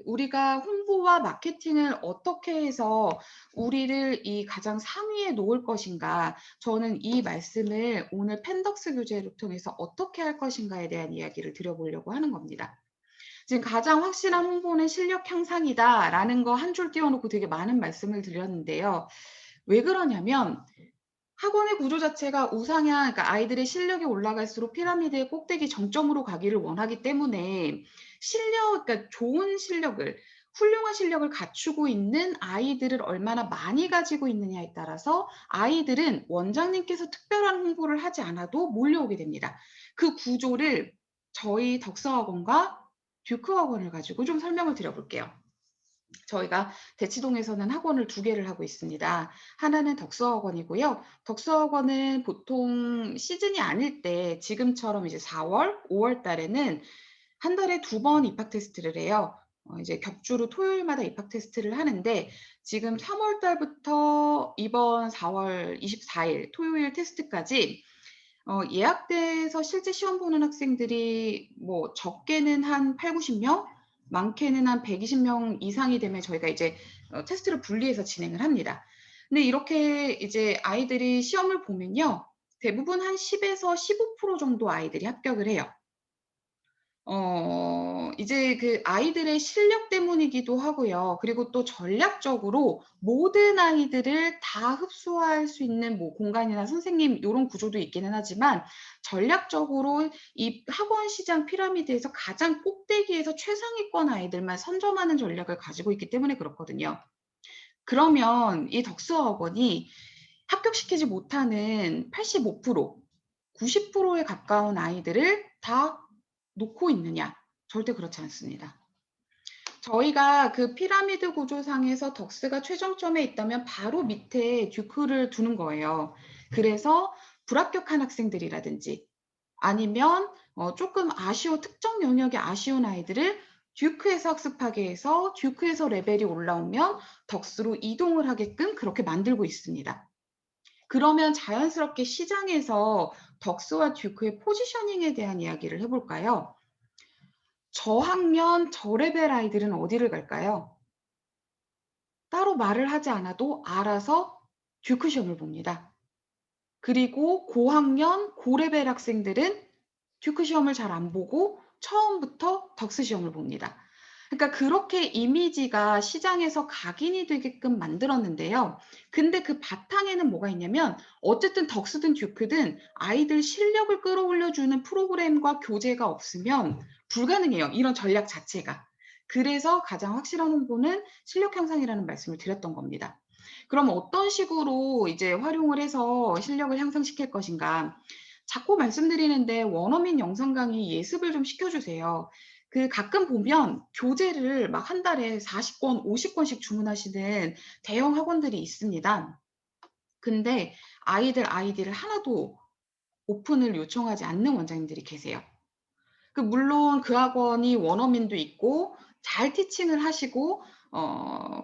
우리가 홍보와 마케팅을 어떻게 해서 우리를 이 가장 상위에 놓을 것인가, 저는 이 말씀을 오늘 펜덕스 교재를 통해서 어떻게 할 것인가에 대한 이야기를 드려보려고 하는 겁니다. 지금 가장 확실한 홍보는 실력 향상이다라는 거 한 줄 띄워놓고 되게 많은 말씀을 드렸는데요. 왜 그러냐면 학원의 구조 자체가 우상향, 그러니까 아이들의 실력이 올라갈수록 피라미드의 꼭대기 정점으로 가기를 원하기 때문에 그러니까 좋은 실력을, 훌륭한 실력을 갖추고 있는 아이들을 얼마나 많이 가지고 있느냐에 따라서 아이들은 원장님께서 특별한 홍보를 하지 않아도 몰려오게 됩니다. 그 구조를 저희 덕서학원과 듀크학원을 가지고 좀 설명을 드려볼게요. 저희가 대치동에서는 학원을 2개를 하고 있습니다. 하나는 덕서학원이고요. 덕서학원은 보통 시즌이 아닐 때 지금처럼 이제 4월, 5월 달에는 한 달에 2번 입학 테스트를 해요. 이제 격주로 토요일마다 입학 테스트를 하는데 지금 3월 달부터 이번 4월 24일 토요일 테스트까지 예약돼서 실제 시험 보는 학생들이 뭐 적게는 한 8, 90명, 많게는 한 120명 이상이 되면 저희가 이제 테스트를 분리해서 진행을 합니다. 근데 이렇게 이제 아이들이 시험을 보면요. 대부분 한 10에서 15% 정도 아이들이 합격을 해요. 이제 그 아이들의 실력 때문이기도 하고요. 그리고 또 전략적으로 모든 아이들을 다 흡수할 수 있는 뭐 공간이나 선생님 요런 구조도 있기는 하지만 전략적으로 이 학원 시장 피라미드에서 가장 꼭대기에서 최상위권 아이들만 선점하는 전략을 가지고 있기 때문에 그렇거든요. 그러면 이 덕수학원이 합격시키지 못하는 85%, 90%에 가까운 아이들을 다 놓고 있느냐? 절대 그렇지 않습니다. 저희가 그 피라미드 구조상에서 덕스가 최정점에 있다면 바로 밑에 듀크를 두는 거예요. 그래서 불합격한 학생들이라든지 아니면 조금 특정 영역이 아쉬운 아이들을 듀크에서 학습하게 해서 듀크에서 레벨이 올라오면 덕스로 이동을 하게끔 그렇게 만들고 있습니다. 그러면 자연스럽게 시장에서 덕스와 듀크의 포지셔닝에 대한 이야기를 해볼까요? 저학년, 저레벨 아이들은 어디를 갈까요? 따로 말을 하지 않아도 알아서 듀크 시험을 봅니다. 그리고 고학년, 고레벨 학생들은 듀크 시험을 잘 안 보고 처음부터 덕스 시험을 봅니다. 그러니까 그렇게 이미지가 시장에서 각인이 되게끔 만들었는데요. 근데 그 바탕에는 뭐가 있냐면 어쨌든 덕스든 듀크든 아이들 실력을 끌어올려주는 프로그램과 교재가 없으면 불가능해요. 이런 전략 자체가. 그래서 가장 확실한 홍보는 실력 향상이라는 말씀을 드렸던 겁니다. 그럼 어떤 식으로 이제 활용을 해서 실력을 향상시킬 것인가? 자꾸 말씀드리는데 원어민 영상 강의 예습을 좀 시켜주세요. 그 가끔 보면 교재를 막 한 달에 40권, 50권씩 주문하시는 대형 학원들이 있습니다. 근데 아이들 아이디를 하나도 오픈을 요청하지 않는 원장님들이 계세요. 물론 그 학원이 원어민도 있고 잘 티칭을 하시고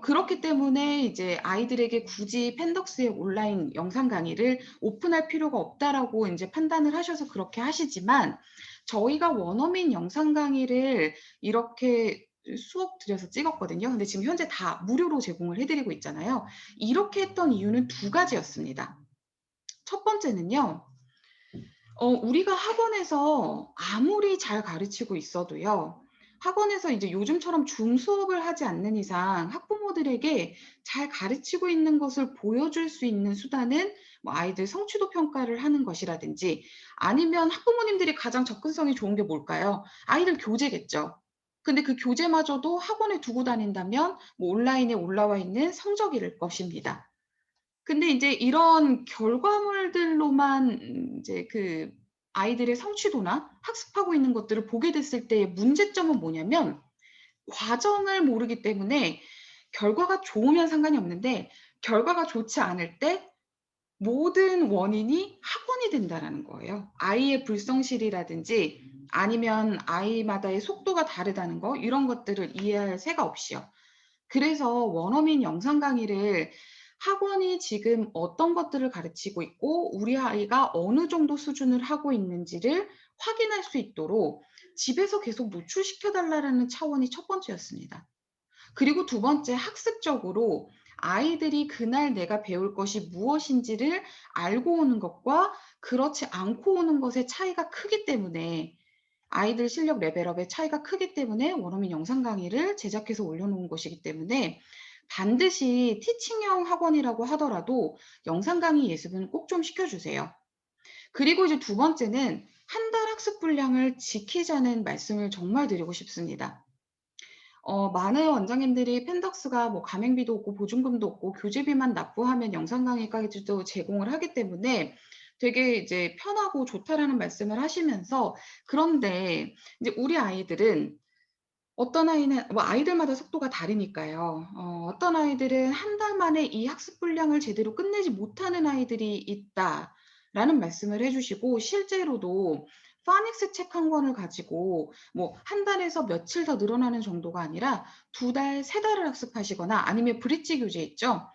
그렇기 때문에 이제 아이들에게 굳이 펜덕스의 온라인 영상 강의를 오픈할 필요가 없다라고 이제 판단을 하셔서 그렇게 하시지만 저희가 원어민 영상 강의를 이렇게 수억 들여서 찍었거든요. 근데 지금 현재 다 무료로 제공을 해드리고 있잖아요. 이렇게 했던 이유는 두 가지였습니다. 첫 번째는요. 우리가 학원에서 아무리 잘 가르치고 있어도요. 학원에서 이제 요즘처럼 줌 수업을 하지 않는 이상 학부모들에게 잘 가르치고 있는 것을 보여줄 수 있는 수단은 뭐 아이들 성취도 평가를 하는 것이라든지 아니면 학부모님들이 가장 접근성이 좋은 게 뭘까요? 아이들 교재겠죠. 근데 그 교재마저도 학원에 두고 다닌다면 뭐 온라인에 올라와 있는 성적일 것입니다. 근데 이제 이런 결과물들로만 이제 그 아이들의 성취도나 학습하고 있는 것들을 보게 됐을 때의 문제점은 뭐냐면 과정을 모르기 때문에 결과가 좋으면 상관이 없는데 결과가 좋지 않을 때 모든 원인이 학원이 된다라는 거예요. 아이의 불성실이라든지 아니면 아이마다의 속도가 다르다는 거 이런 것들을 이해할 새가 없이요. 그래서 원어민 영상 강의를 학원이 지금 어떤 것들을 가르치고 있고 우리 아이가 어느 정도 수준을 하고 있는지를 확인할 수 있도록 집에서 계속 노출시켜 달라는 차원이 첫 번째였습니다. 그리고 두 번째 학습적으로 아이들이 그날 내가 배울 것이 무엇인지를 알고 오는 것과 그렇지 않고 오는 것의 차이가 크기 때문에 아이들 실력 레벨업의 차이가 크기 때문에 원어민 영상 강의를 제작해서 올려놓은 것이기 때문에 반드시 티칭형 학원이라고 하더라도 영상 강의 예습은 꼭 좀 시켜주세요. 그리고 이제 두 번째는 한 달 학습 분량을 지키자는 말씀을 정말 드리고 싶습니다. 많은 원장님들이 펜덕스가 뭐 가맹비도 없고 보증금도 없고 교재비만 납부하면 영상 강의까지도 제공을 하기 때문에 되게 이제 편하고 좋다라는 말씀을 하시면서 그런데 이제 우리 아이들은 어떤 아이는 뭐 아이들마다 속도가 다르니까요. 어떤 아이들은 한 달 만에 이 학습 분량을 제대로 끝내지 못하는 아이들이 있다라는 말씀을 해 주시고 실제로도 파닉스 책 한 권을 가지고 뭐 한 달에서 며칠 더 늘어나는 정도가 아니라 두 달, 세 달을 학습하시거나 아니면 브릿지 교재 있죠?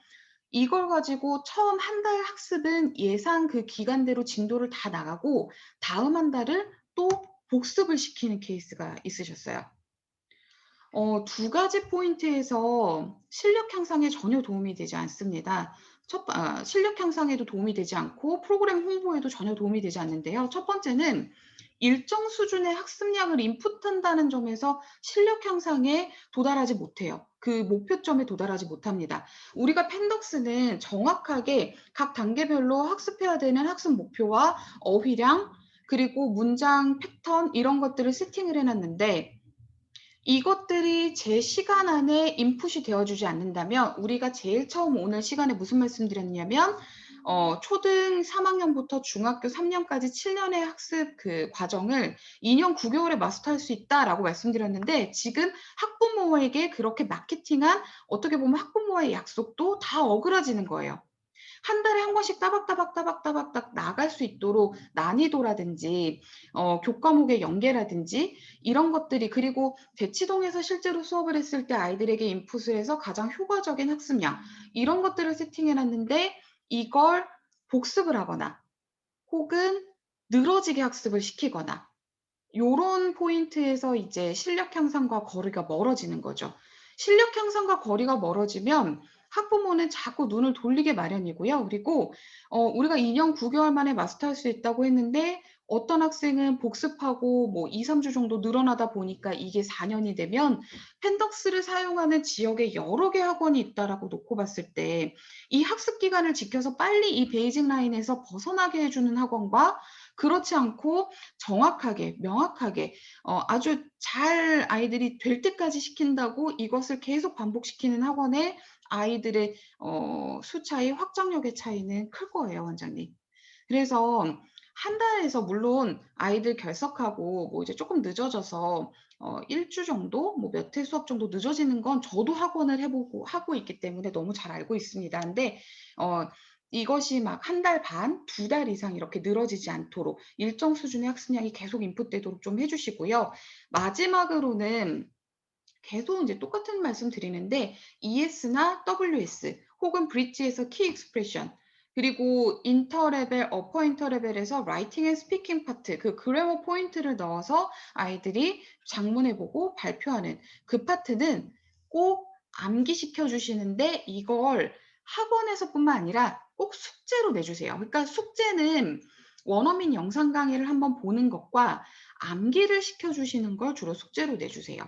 이걸 가지고 처음 한 달 학습은 예상 그 기간대로 진도를 다 나가고 다음 한 달을 또 복습을 시키는 케이스가 있으셨어요. 두 가지 포인트에서 실력 향상에 전혀 도움이 되지 않습니다. 실력 향상에도 도움이 되지 않고 프로그램 홍보에도 전혀 도움이 되지 않는데요. 첫 번째는 일정 수준의 학습량을 인풋한다는 점에서 실력 향상에 도달하지 못해요. 그 목표점에 도달하지 못합니다. 우리가 펜덕스는 정확하게 각 단계별로 학습해야 되는 학습 목표와 어휘량 그리고 문장 패턴 이런 것들을 세팅을 해놨는데 이것들이 제 시간 안에 인풋이 되어주지 않는다면 우리가 제일 처음 오늘 시간에 무슨 말씀드렸냐면 초등 3학년부터 중학교 3년까지 7년의 학습 그 과정을 2년 9개월에 마스터할 수 있다라고 말씀드렸는데 지금 학부모에게 그렇게 마케팅한 어떻게 보면 학부모의 약속도 다 어그러지는 거예요. 한 달에 한 번씩 따박따박 나갈 수 있도록 난이도라든지 교과목의 연계라든지 이런 것들이 그리고 대치동에서 실제로 수업을 했을 때 아이들에게 인풋을 해서 가장 효과적인 학습량 이런 것들을 세팅해놨는데 이걸 복습을 하거나 혹은 늘어지게 학습을 시키거나 요런 포인트에서 이제 실력 향상과 거리가 멀어지는 거죠. 실력 향상과 거리가 멀어지면 학부모는 자꾸 눈을 돌리게 마련이고요. 그리고 우리가 2년 9개월 만에 마스터할 수 있다고 했는데 어떤 학생은 복습하고 뭐 2, 3주 정도 늘어나다 보니까 이게 4년이 되면 펜덕스를 사용하는 지역에 여러 개 학원이 있다라고 놓고 봤을 때 이 학습 기간을 지켜서 빨리 이 베이직 라인에서 벗어나게 해주는 학원과 그렇지 않고 정확하게 명확하게 아주 잘 아이들이 될 때까지 시킨다고 이것을 계속 반복시키는 학원의 아이들의 수 차이, 확장력의 차이는 클 거예요, 원장님. 그래서 한 달에서 물론 아이들 결석하고 뭐 이제 조금 늦어져서 1주 정도, 뭐 몇 회 수업 정도 늦어지는 건 저도 학원을 해보고 하고 있기 때문에 너무 잘 알고 있습니다. 근데 이것이 막 한 달 반, 2달 이상 이렇게 늘어지지 않도록 일정 수준의 학습량이 계속 인풋되도록 좀 해주시고요. 마지막으로는 계속 이제 똑같은 말씀 드리는데 ES나 WS 혹은 브릿지에서 키 익스프레션 그리고 인터레벨, 어퍼 인터레벨에서 라이팅 앤 스피킹 파트 그 그래머 포인트를 넣어서 아이들이 작문해보고 발표하는 그 파트는 꼭 암기시켜 주시는데 이걸 학원에서뿐만 아니라 꼭 숙제로 내주세요. 그러니까 숙제는 원어민 영상 강의를 한번 보는 것과 암기를 시켜주시는 걸 주로 숙제로 내주세요.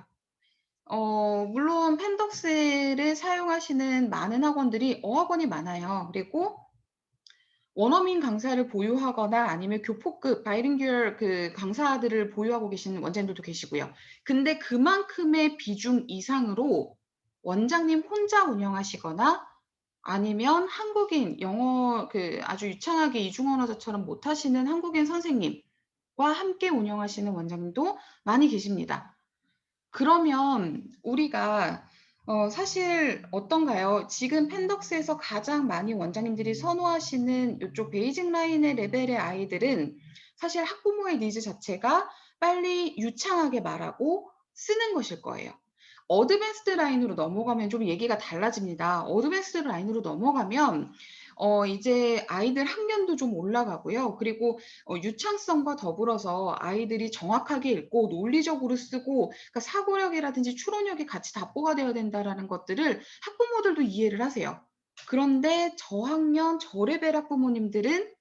물론 펜덕스를 사용하시는 많은 학원들이 어학원이 많아요. 그리고 원어민 강사를 보유하거나 아니면 교포급 바이링규얼 그 강사들을 보유하고 계시는 원장님들도 계시고요. 근데 그만큼의 비중 이상으로 원장님 혼자 운영하시거나 아니면 한국인 영어 그 아주 유창하게 이중언어자처럼 못하시는 한국인 선생님과 함께 운영하시는 원장님도 많이 계십니다. 그러면 우리가 사실 어떤가요? 지금 펜덕스에서 가장 많이 원장님들이 선호하시는 이쪽 베이직 라인의 레벨의 아이들은 사실 학부모의 니즈 자체가 빨리 유창하게 말하고 쓰는 것일 거예요. 어드밴스드 라인으로 넘어가면 좀 얘기가 달라집니다. 어드밴스드 라인으로 넘어가면 이제 아이들 학년도 좀 올라가고요. 그리고 유창성과 더불어서 아이들이 정확하게 읽고 논리적으로 쓰고 그러니까 사고력이라든지 추론력이 같이 답보가 되어야 된다라는 것들을 학부모들도 이해를 하세요. 그런데 저학년 저레벨 학부모님들은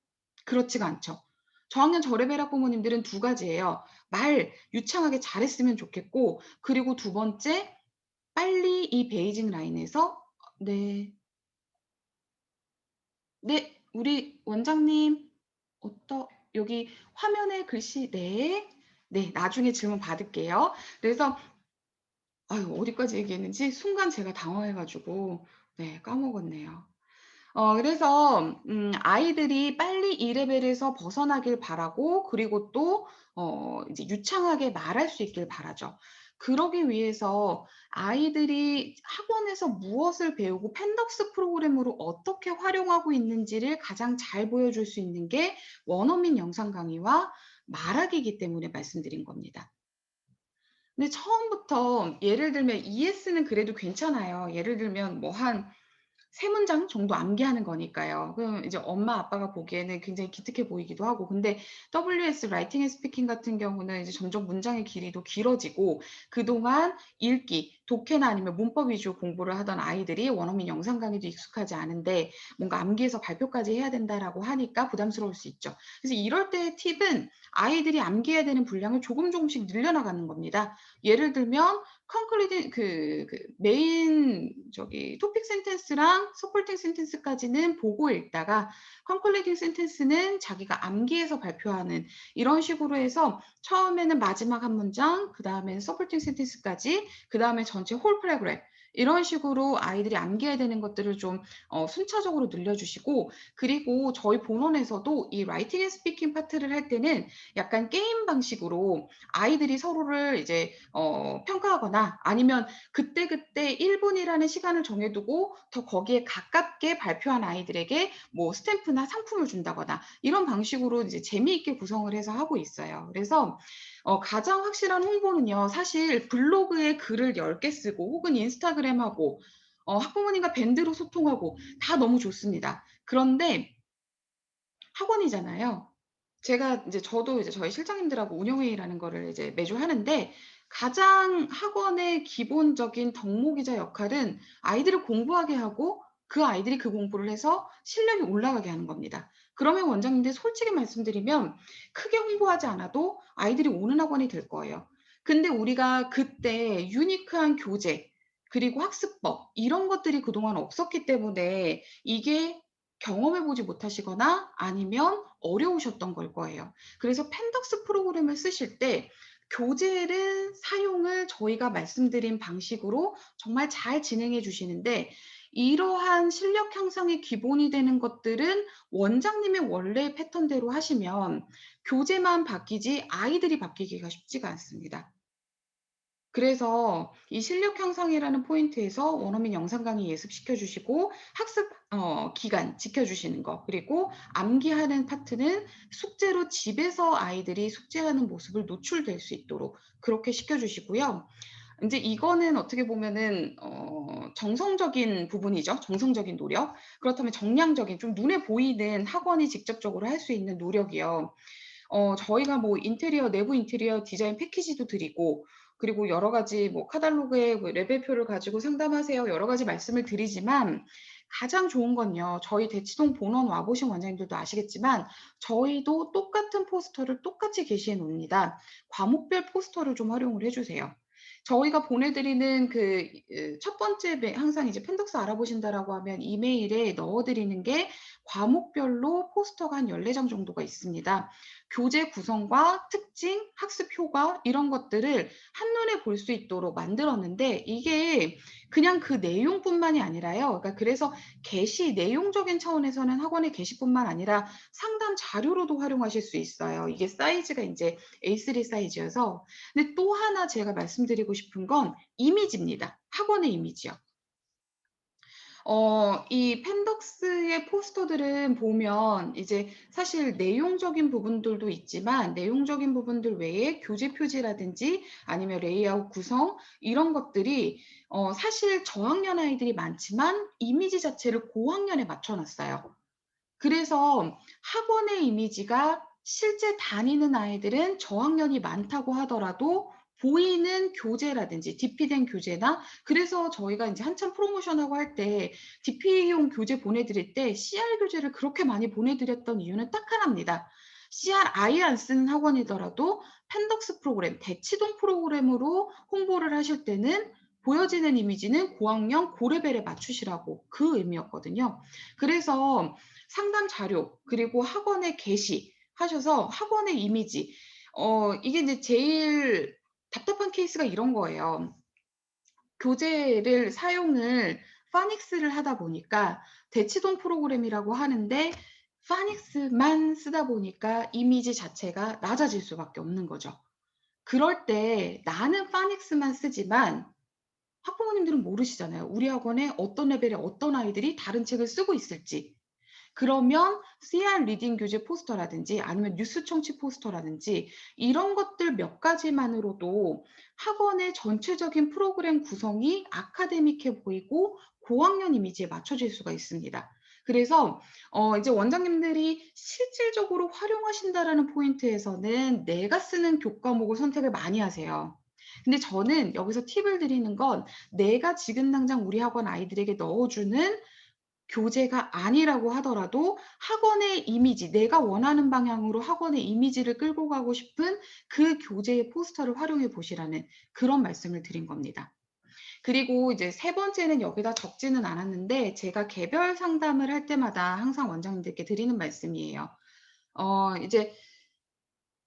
그렇지가 않죠. 저학년 저레벨 학부모님들은 두 가지예요. 말 유창하게 잘했으면 좋겠고 그리고 두 번째 빨리 이 베이징 라인에서 네, 네, 우리 원장님 여기 화면에 글씨 네, 네, 나중에 질문 받을게요. 그래서 아유, 어디까지 얘기했는지 순간 제가 당황해가지고 네, 까먹었네요. 그래서 아이들이 빨리 이 레벨에서 벗어나길 바라고 그리고 또 이제 유창하게 말할 수 있길 바라죠. 그러기 위해서 아이들이 학원에서 무엇을 배우고 펜덕스 프로그램으로 어떻게 활용하고 있는지를 가장 잘 보여줄 수 있는 게 원어민 영상 강의와 말하기이기 때문에 말씀드린 겁니다. 근데 처음부터 예를 들면 ES는 그래도 괜찮아요. 예를 들면 뭐 한 세 문장 정도 암기하는 거니까요. 그럼 이제 엄마 아빠가 보기에는 굉장히 기특해 보이기도 하고 근데 WS 라이팅 앤 스피킹 같은 경우는 이제 점점 문장의 길이도 길어지고 그동안 읽기, 독해나 아니면 문법 위주 공부를 하던 아이들이 원어민 영상 강의도 익숙하지 않은데 뭔가 암기해서 발표까지 해야 된다라고 하니까 부담스러울 수 있죠. 그래서 이럴 때의 팁은 아이들이 암기해야 되는 분량을 조금씩 늘려나가는 겁니다. 예를 들면 컨클리딩 메인 토픽 센텐스랑 서포팅 센텐스까지는 보고 읽다가 컨클리딩 센텐스는 자기가 암기해서 발표하는 이런 식으로 해서 처음에는 마지막 한 문장, 그다음에는 서포팅 센텐스까지, 그다음에 전체 홀 패러그래프 이런 식으로 아이들이 암기해야 되는 것들을 좀 순차적으로 늘려주시고, 그리고 저희 본원에서도 이 라이팅 앤 스피킹 파트를 할 때는 약간 게임 방식으로 아이들이 서로를 이제 평가하거나 아니면 그때그때 1분이라는 시간을 정해두고 더 거기에 가깝게 발표한 아이들에게 뭐 스탬프나 상품을 준다거나 이런 방식으로 이제 재미있게 구성을 해서 하고 있어요. 그래서 가장 확실한 홍보는요, 사실 블로그에 글을 10개 쓰고 혹은 인스타그램하고 학부모님과 밴드로 소통하고 다 너무 좋습니다. 그런데 학원이잖아요. 저도 이제 저희 실장님들하고 운영회의라는 거를 이제 매주 하는데, 가장 학원의 기본적인 덕목이자 역할은 아이들을 공부하게 하고 그 아이들이 그 공부를 해서 실력이 올라가게 하는 겁니다. 그러면 원장님들 솔직히 말씀드리면 크게 홍보하지 않아도 아이들이 오는 학원이 될 거예요. 근데 우리가 그때 유니크한 교재 그리고 학습법 이런 것들이 그동안 없었기 때문에 이게 경험해 보지 못하시거나 아니면 어려우셨던 걸 거예요. 그래서 펜덕스 프로그램을 쓰실 때 교재를 사용을 저희가 말씀드린 방식으로 정말 잘 진행해 주시는데, 이러한 실력 향상의 기본이 되는 것들은 원장님의 원래 패턴대로 하시면 교재만 바뀌지 아이들이 바뀌기가 쉽지가 않습니다. 그래서 이 실력 향상이라는 포인트에서 원어민 영상 강의 예습시켜 주시고 학습 기간 지켜 주시는 거, 그리고 암기하는 파트는 숙제로 집에서 아이들이 숙제하는 모습을 노출될 수 있도록 그렇게 시켜 주시고요. 인제 이거는 어떻게 보면은 정성적인 부분이죠. 정성적인 노력. 그렇다면 정량적인 좀 눈에 보이는 학원이 직접적으로 할 수 있는 노력이요. 저희가 뭐 내부 인테리어 디자인 패키지도 드리고, 그리고 여러 가지 뭐 카탈로그에 뭐 레벨표를 가지고 상담하세요, 여러 가지 말씀을 드리지만, 가장 좋은 건요, 저희 대치동 본원 와 보신 원장님들도 아시겠지만 저희도 똑같은 포스터를 똑같이 게시해 놓습니다. 과목별 포스터를 좀 활용을 해 주세요. 저희가 보내드리는 첫 번째 항상 이제 펜덕스 알아보신다라고 하면 이메일에 넣어 드리는 게 과목별로 포스터가 한 14장 정도가 있습니다. 교재 구성과 특징, 학습 효과 이런 것들을 한눈에 볼 수 있도록 만들었는데, 이게 그냥 그 내용뿐만이 아니라요. 그러니까 그래서 내용적인 차원에서는 학원의 게시뿐만 아니라 상담 자료로도 활용하실 수 있어요. 이게 사이즈가 이제 A3 사이즈여서. 근데 또 하나 제가 말씀드리고 싶은 건 이미지입니다. 학원의 이미지요. 이 펜덕스의 포스터들은 보면 이제 사실 내용적인 부분들도 있지만 내용적인 부분들 외에 교재 표지라든지 아니면 레이아웃 구성 이런 것들이 사실 저학년 아이들이 많지만 이미지 자체를 고학년에 맞춰 놨어요. 그래서 학원의 이미지가 실제 다니는 아이들은 저학년이 많다고 하더라도 보이는 교재라든지 DP된 교재나, 그래서 저희가 인제 한참 프로모션하고 할 때 DP용 교재 보내드릴 때 CR 교재를 그렇게 많이 보내드렸던 이유는 딱 하나입니다. CR 아예 안 쓰는 학원이더라도 펜덕스 프로그램, 대치동 프로그램으로 홍보를 하실 때는 보여지는 이미지는 고학년 고레벨에 맞추시라고, 그 의미였거든요. 그래서 상담 자료 그리고 학원에 게시하셔서 학원의 이미지, 이게 이제 제일 답답한 케이스가 이런 거예요. 교재를 사용을 파닉스를 하다 보니까 대치동 프로그램이라고 하는데 파닉스만 쓰다 보니까 이미지 자체가 낮아질 수밖에 없는 거죠. 그럴 때 나는 파닉스만 쓰지만 학부모님들은 모르시잖아요. 우리 학원에 어떤 레벨의 어떤 아이들이 다른 책을 쓰고 있을지. 그러면 CR 리딩 교재 포스터라든지 아니면 뉴스 청취 포스터라든지 이런 것들 몇 가지만으로도 학원의 전체적인 프로그램 구성이 아카데믹해 보이고 고학년 이미지에 맞춰질 수가 있습니다. 그래서 이제 원장님들이 실질적으로 활용하신다라는 포인트에서는 내가 쓰는 교과목을 선택을 많이 하세요. 근데 저는 여기서 팁을 드리는 건 내가 지금 당장 우리 학원 아이들에게 넣어주는 교재가 아니라고 하더라도 학원의 이미지, 내가 원하는 방향으로 학원의 이미지를 끌고 가고 싶은 그 교재의 포스터를 활용해 보시라는 그런 말씀을 드린 겁니다. 그리고 이제 세 번째는 여기다 적지는 않았는데 제가 개별 상담을 할 때마다 항상 원장님들께 드리는 말씀이에요. 이제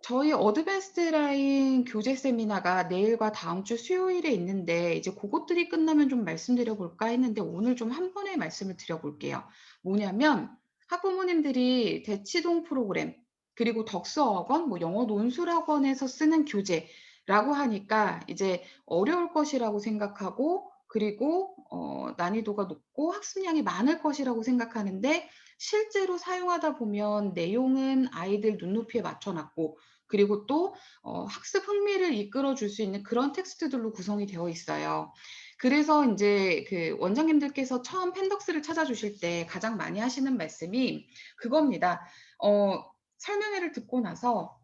저희 어드밴스드 라인 교재 세미나가 내일과 다음 주 수요일에 있는데 이제 그것들이 끝나면 좀 말씀드려 볼까 했는데 오늘 좀 한 번에 말씀을 드려 볼게요. 뭐냐면 학부모님들이 대치동 프로그램 그리고 덕수어학원, 뭐 영어 논술학원에서 쓰는 교재라고 하니까 이제 어려울 것이라고 생각하고 그리고 난이도가 높고 학습량이 많을 것이라고 생각하는데 실제로 사용하다 보면 내용은 아이들 눈높이에 맞춰 놨고 그리고 또 학습 흥미를 이끌어 줄 수 있는 그런 텍스트들로 구성이 되어 있어요. 그래서 인제 그 원장님들께서 처음 펜덕스를 찾아주실 때 가장 많이 하시는 말씀이 그겁니다. 설명회를 듣고 나서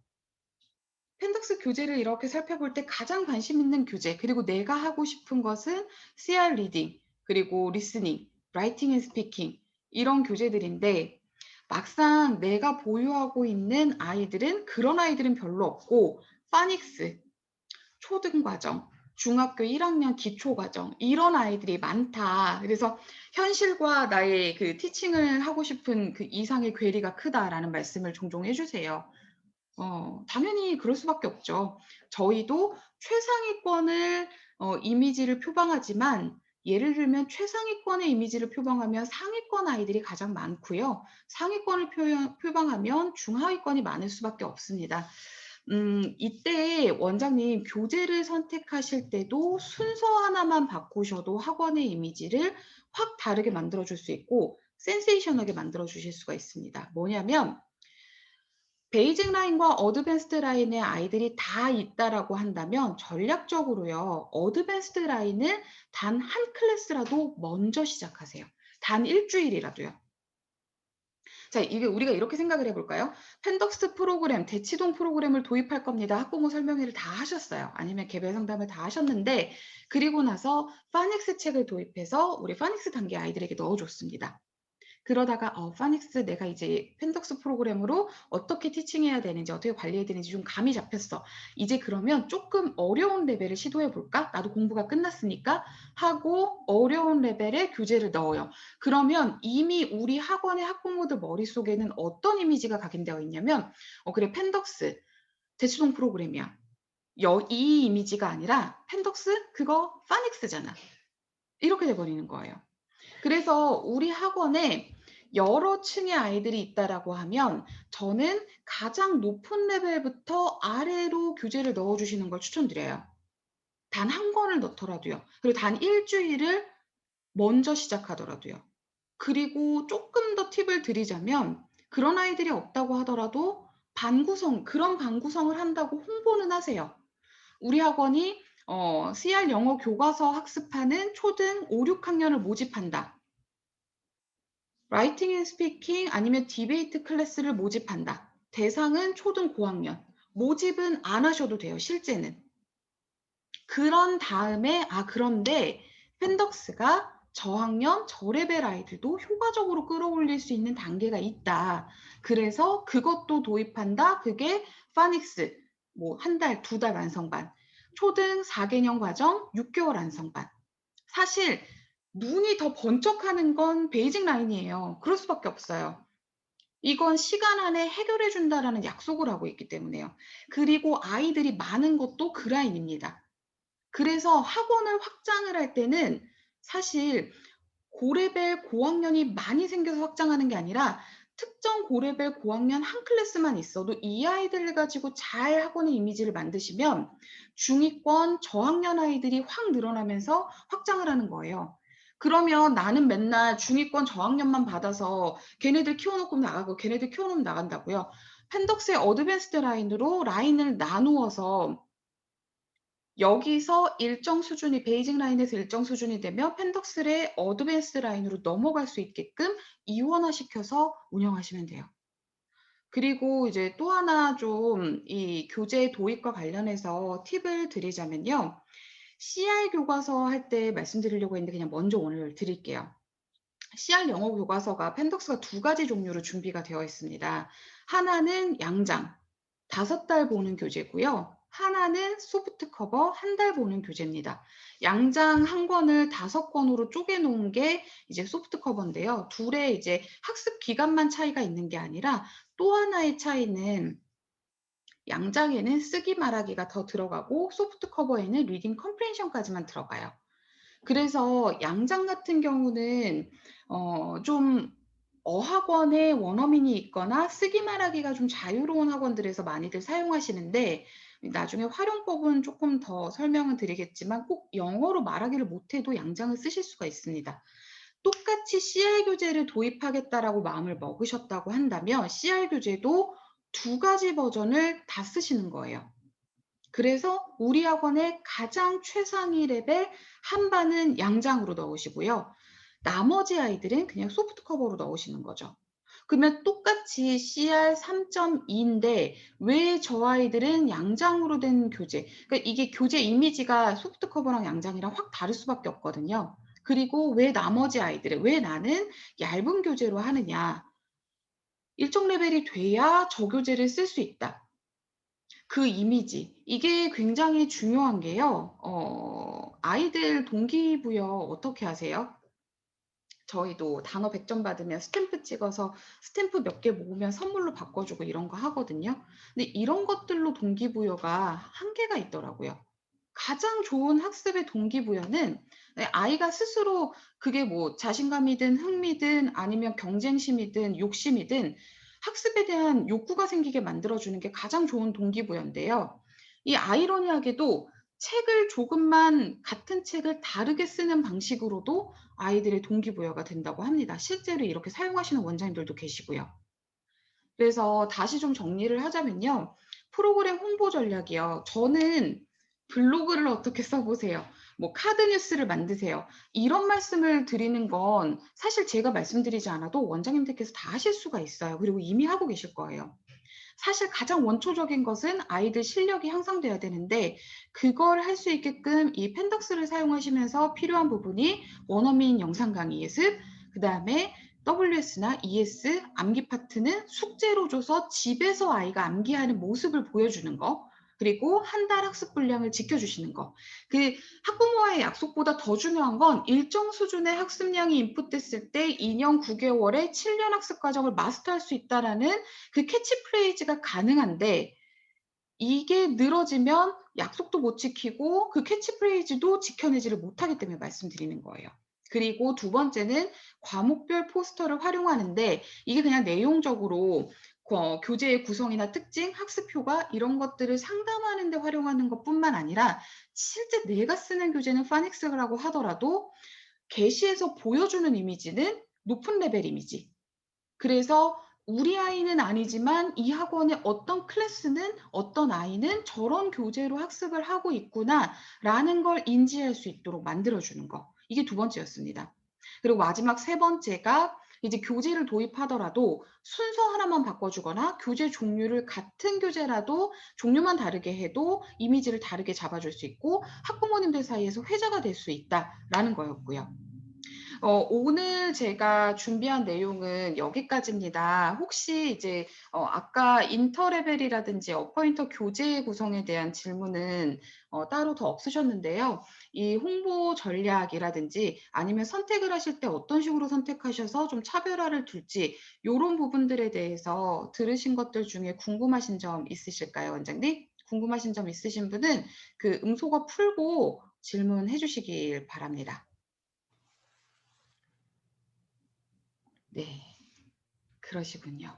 펜덕스 교재를 이렇게 살펴볼 때 가장 관심 있는 교재, 그리고 내가 하고 싶은 것은 CR 리딩, 그리고 리스닝, 라이팅 앤 스피킹 이런 교재들인데 막상 내가 보유하고 있는 아이들은 그런 아이들은 별로 없고 파닉스, 초등과정, 중학교 1학년 기초과정 이런 아이들이 많다. 그래서 현실과 나의 그 티칭을 하고 싶은 그 이상의 괴리가 크다라는 말씀을 종종 해주세요. 당연히 그럴 수밖에 없죠. 저희도 최상위권을 이미지를 표방하지만 예를 들면 최상위권의 이미지를 표방하면 상위권 아이들이 가장 많고요. 상위권을 표방하면 중하위권이 많을 수밖에 없습니다. 이때 원장님 교재를 선택하실 때도 순서 하나만 바꾸셔도 학원의 이미지를 확 다르게 만들어 줄 수 있고 센세이션하게 만들어 주실 수가 있습니다. 뭐냐면 베이직 라인과 어드밴스드 라인의 아이들이 다 있다라고 한다면 전략적으로요. 어드밴스드 라인을 단 한 클래스라도 먼저 시작하세요. 단 일주일이라도요. 자, 이게 우리가 이렇게 생각을 해 볼까요? 펜덕스 프로그램, 대치동 프로그램을 도입할 겁니다. 학부모 설명회를 다 하셨어요. 아니면 개별 상담을 다 하셨는데 그리고 나서 파닉스 책을 도입해서 우리 파닉스 단계 아이들에게 넣어 줬습니다. 그러다가 파닉스 내가 이제 펜덕스 프로그램으로 어떻게 티칭해야 되는지 어떻게 관리해야 되는지 좀 감이 잡혔어. 이제 그러면 조금 어려운 레벨을 시도해 볼까? 나도 공부가 끝났으니까 하고 어려운 레벨의 교재를 넣어요. 그러면 이미 우리 학원의 학부모들 머릿속에는 어떤 이미지가 각인되어 있냐면 그래 펜덕스 대치동 프로그램이야. 이 이미지가 아니라 펜덕스 그거 파닉스잖아. 이렇게 돼 버리는 거예요. 그래서 우리 학원에 여러 층의 아이들이 있다라고 하면 저는 가장 높은 레벨부터 아래로 교재를 넣어 주시는 걸 추천드려요. 단 한 권을 넣더라도요. 그리고 단 일주일을 먼저 시작하더라도요. 그리고 쪼끔 더 팁을 드리자면 그런 아이들이 없다고 하더라도 그런 반 구성을 한다고 홍보는 하세요. 우리 학원이 CR 영어 교과서 학습하는 초등 5-6 학년을 모집한다. 라이팅 앤 스피킹 아니면 디베이트 클래스를 모집한다. 대상은 초등 고학년. 모집은 안 하셔도 돼요, 실제는. 그런 다음에 그런데 펜덕스가 저학년, 저레벨 아이들도 효과적으로 끌어올릴 수 있는 단계가 있다. 그래서 그것도 도입한다. 그게 파닉스, 뭐 한 달, 두 달 완성반. 초등 4개년 과정 6개월 완성반. 사실 눈이 더 번쩍하는 건 베이직 라인이에요. 그럴 수밖에 없어요. 이건 시간 안에 해결해 준다라는 약속을 하고 있기 때문에요. 그리고 아이들이 많은 것도 그 라인입니다. 그래서 학원을 확장을 할 때는 사실 고레벨 고학년이 많이 생겨서 확장하는 게 아니라 특정 고레벨 고학년 한 클래스만 있어도 이 아이들을 가지고 잘 학원의 이미지를 만드시면 중위권 저학년 아이들이 확 늘어나면서 확장을 하는 거예요. 그러면 나는 맨날 중위권 저학년만 받아서 걔네들 키워놓고 나가고 걔네들 키워놓으면 나간다고요. 펜덕스의 어드밴스드 라인으로 라인을 나누어서 여기서 일정 수준이 베이직 라인에서 일정 수준이 되면 펜덕스의 어드밴스드 라인으로 넘어갈 수 있게끔 이원화시켜서 운영하시면 돼요. 그리고 이제 또 하나 좀 이 교재 도입과 관련해서 팁을 드리자면요. CR 교과서 할 때 말씀드리려고 했는데 그냥 먼저 오늘 드릴게요. CR 영어 교과서가 펜덕스가 두 가지 종류로 준비가 되어 있습니다. 하나는 양장, 5달 보는 교재고요. 하나는 소프트 커버, 1달 보는 교재입니다. 양장 한 권을 5권으로 쪼개 놓은 게 이제 소프트 커버인데요. 둘의 이제 학습 기간만 차이가 있는 게 아니라 또 하나의 차이는 양장에는 쓰기 말하기가 더 들어가고 소프트 커버에는 리딩 컴프레hension까지만 들어가요. 그래서 양장 같은 경우는 좀 어학원에 원어민이 있거나 쓰기 말하기가 좀 자유로운 학원들에서 많이들 사용하시는데 나중에 활용법은 조금 더 설명을 드리겠지만 꼭 영어로 말하기를 못해도 양장을 쓰실 수가 있습니다. 똑같이 CR 교재를 도입하겠다라고 마음을 먹으셨다고 한다면 CR 교재도 두 가지 버전을 다 쓰시는 거예요. 그래서 우리 학원의 가장 최상위 레벨 한 반은 양장으로 넣으시고요. 나머지 아이들은 그냥 소프트 커버로 넣으시는 거죠. 그러면 똑같이 CR 3.2인데 왜 저 아이들은 양장으로 된 교재, 그러니까 이게 교재 이미지가 소프트 커버랑 양장이랑 확 다를 수밖에 없거든요. 그리고 왜 나머지 아이들은, 왜 나는 얇은 교재로 하느냐. 일정 레벨이 돼야 저 교재를 쓸 수 있다. 그 이미지, 이게 굉장히 중요한 게요. 아이들 동기부여 어떻게 하세요? 저희도 단어 100점 받으면 스탬프 찍어서 스탬프 몇 개 모으면 선물로 바꿔주고 이런 거 하거든요. 근데 이런 것들로 동기부여가 한계가 있더라고요. 가장 좋은 학습의 동기부여는 아이가 스스로 그게 뭐 자신감이든 흥미든 아니면 경쟁심이든 욕심이든 학습에 대한 욕구가 생기게 만들어주는 게 가장 좋은 동기부여인데요. 이 아이러니하게도 책을 조금만 같은 책을 다르게 쓰는 방식으로도 아이들의 동기부여가 된다고 합니다. 실제로 이렇게 사용하시는 원장님들도 계시고요. 그래서 다시 좀 정리를 하자면요. 프로그램 홍보 전략이요. 저는 블로그를 어떻게 써보세요. 뭐 카드 뉴스를 만드세요. 이런 말씀을 드리는 건 사실 제가 말씀드리지 않아도 원장님들께서 다 하실 수가 있어요. 그리고 이미 하고 계실 거예요. 사실 가장 원초적인 것은 아이들 실력이 향상돼야 되는데 그걸 할 수 있게끔 이 펜덕스를 사용하시면서 필요한 부분이 원어민 영상 강의 예습, 그 다음에 WS나 ES 암기 파트는 숙제로 줘서 집에서 아이가 암기하는 모습을 보여주는 거, 그리고 한 달 학습 분량을 지켜주시는 거. 그 학부모와의 약속보다 더 중요한 건 일정 수준의 학습량이 인풋됐을 때 2년 9개월에 7년 학습 과정을 마스터할 수 있다라는 그 캐치프레이즈가 가능한데 이게 늘어지면 약속도 못 지키고 그 캐치프레이즈도 지켜내지를 못하기 때문에 말씀드리는 거예요. 그리고 두 번째는 과목별 포스터를 활용하는데 이게 그냥 내용적으로 교재의 구성이나 특징, 학습 효과 이런 것들을 상담하는 데 활용하는 것뿐만 아니라 실제 내가 쓰는 교재는 파닉스라고 하더라도 게시해서 보여주는 이미지는 높은 레벨 이미지. 그래서 우리 아이는 아니지만 이 학원의 어떤 클래스는 어떤 아이는 저런 교재로 학습을 하고 있구나라는 걸 인지할 수 있도록 만들어주는 거. 이게 두 번째였습니다. 그리고 마지막 세 번째가 이제 교재를 도입하더라도 순서 하나만 바꿔주거나 교재 종류를 같은 교재라도 종류만 다르게 해도 이미지를 다르게 잡아줄 수 있고 학부모님들 사이에서 회자가 될 수 있다라는 거였고요. 오늘 제가 준비한 내용은 여기까지입니다. 혹시 이제 아까 인터 레벨이라든지 어퍼 인터 교재 구성에 대한 질문은 따로 더 없으셨는데요. 이 홍보 전략이라든지 아니면 선택을 하실 때 어떤 식으로 선택하셔서 좀 차별화를 둘지 이런 부분들에 대해서 들으신 것들 중에 궁금하신 점 있으실까요, 원장님? 궁금하신 점 있으신 분은 그 음소거 풀고 질문해 주시길 바랍니다. 네. 그러시군요.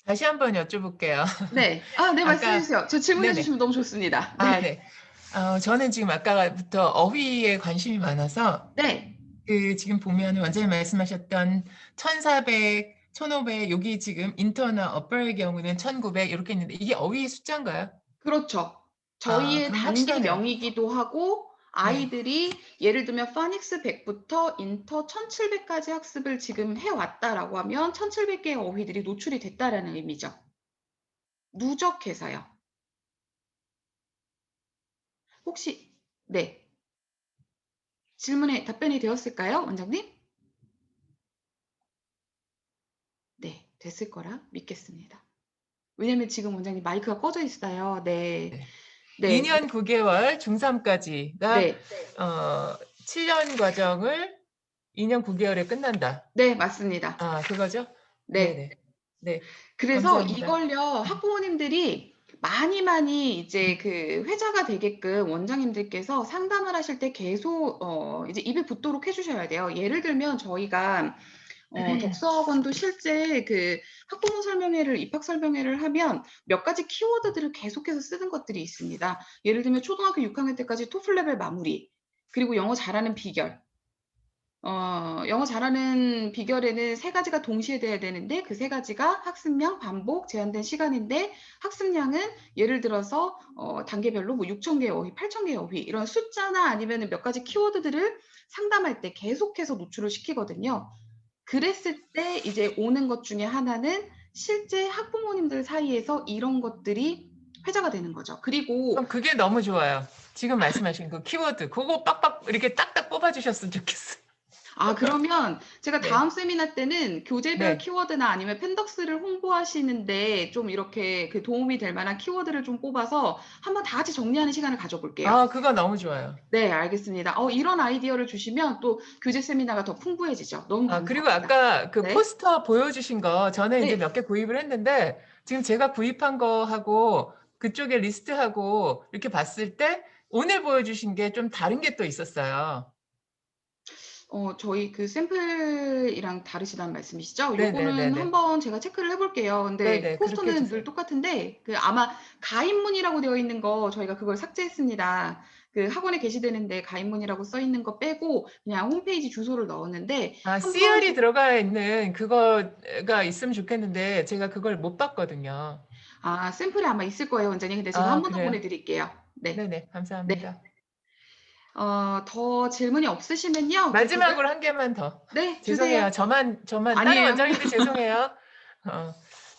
다시 한번 여쭤볼게요. 네. 네, 말씀해 아까 주세요. 저 질문해 네네. 주시면 너무 좋습니다. 아 네. 네. 저는 지금 아까부터 어휘에 관심이 많아서 네. 그 지금 보면 원장님 말씀하셨던 1,400, 1,500 여기 지금 인터나 어퍼의 경우는 1,900 이렇게 있는데 이게 어휘의 숫자인가요? 그렇죠. 저희의 그럼 확실하네요. 단계명이기도 하고 네. 아이들이 예를 들면 파닉스 100부터 인터 1700까지 학습을 지금 해 왔다라고 하면 1700개의 어휘들이 노출이 됐다라는 의미죠. 누적해서요. 혹시 네. 질문에 답변이 되었을까요, 원장님? 됐을 거라 믿겠습니다. 왜냐면 지금 원장님 마이크가 꺼져 있어요. 네. 네. 네. 2년 9개월 중3까지가 네. 7년 과정을 2년 9개월에 끝난다. 네, 맞습니다. 아, 그거죠? 네. 네네. 네. 그래서 감사합니다. 이걸요, 학부모님들이 많이 이제 그 회자가 되게끔 원장님들께서 상담을 하실 때 계속 이제 입에 붙도록 해 주셔야 돼요. 예를 들면 저희가 덕수학원도 실제 그 학부모 설명회를 입학 설명회를 하면 몇 가지 키워드들을 계속해서 쓰는 것들이 있습니다. 예를 들면 초등학교 6학년 때까지 토플 레벨 마무리, 그리고 영어 잘하는 비결. 영어 잘하는 비결에는 세 가지가 동시에 돼야 되는데 그 세 가지가 학습량, 반복, 제한된 시간인데 학습량은 예를 들어서 단계별로 뭐 6,000개의 어휘, 8,000개의 어휘 이런 숫자나 아니면 몇 가지 키워드들을 상담할 때 계속해서 노출을 시키거든요. 그랬을 때 이제 오는 것 중에 하나는 실제 학부모님들 사이에서 이런 것들이 회자가 되는 거죠. 그리고 그게 너무 좋아요. 지금 말씀하신 그 키워드, 그거 빡빡 이렇게 딱딱 뽑아주셨으면 좋겠어요. 그러면 제가 네. 다음 세미나 때는 교재별 네. 키워드나 아니면 펜덕스를 홍보하시는데 좀 이렇게 그 도움이 될 만한 키워드를 좀 뽑아서 한번 다 같이 정리하는 시간을 가져볼게요. 아, 그거 너무 좋아요. 네, 알겠습니다. 이런 아이디어를 주시면 또 교재 세미나가 더 풍부해지죠. 너무 아, 그리고 감사합니다. 아까 그 네. 포스터 보여주신 거 저는 이제 네. 몇 개 구입을 했는데 지금 제가 구입한 거하고 그쪽에 리스트하고 이렇게 봤을 때 오늘 보여주신 게 좀 다른 게 또 있었어요. 저희 그 샘플이랑 다르시다는 말씀이시죠? 요거는 네네네네. 한번 제가 체크를 해볼게요. 근데 네네. 그렇게 포스터는 해주세요. 늘 똑같은데 그 아마 가입문이라고 되어 있는 거 저희가 그걸 삭제했습니다. 그 학원에 게시되는데 가입문이라고 써 있는 거 빼고 그냥 홈페이지 주소를 넣었는데 아, 한번 CR이 들어가 있는 그거가 있으면 좋겠는데 제가 그걸 못 봤거든요. 샘플이 아마 있을 거예요, 원장님. 근데 제가 아, 한 번 더 그래요? 보내드릴게요. 네. 네네. 네. 감사합니다. 더 질문이 없으시면요. 그 교재, 마지막으로 한 개만 더. 네, 주세요. 죄송해요. 저만 다른 아니에요. 원장님들 죄송해요. 어,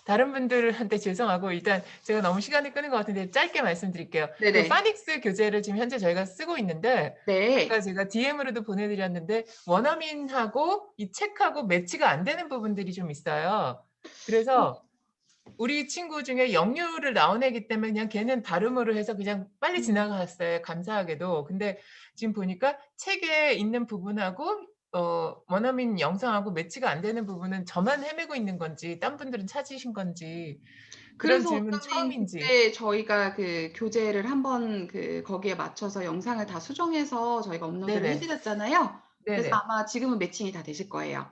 다른 분들한테 죄송하고 일단 제가 너무 시간을 끄는 것 같은데 짧게 말씀드릴게요. 그 네네. 파닉스 교재를 지금 현재 저희가 쓰고 있는데 아까 네. 제가 DM으로도 보내드렸는데 원어민하고 이 책하고 매치가 안 되는 부분들이 좀 있어요. 그래서 우리 친구 중에 영유를 나온 애기 때문에 그냥 걔는 발음으로 해서 그냥 빨리 지나갔어요, 감사하게도. 근데 지금 보니까 책에 있는 부분하고 원어민 영상하고 매치가 안 되는 부분은 저만 헤매고 있는 건지 딴 분들은 찾으신 건지 그런 그래서 질문은 원장님 처음인지. 그때 저희가 그 교재를 한번 그 거기에 맞춰서 영상을 다 수정해서 저희가 업로드를 네네. 해드렸잖아요. 그래서 네네. 아마 지금은 매칭이 다 되실 거예요.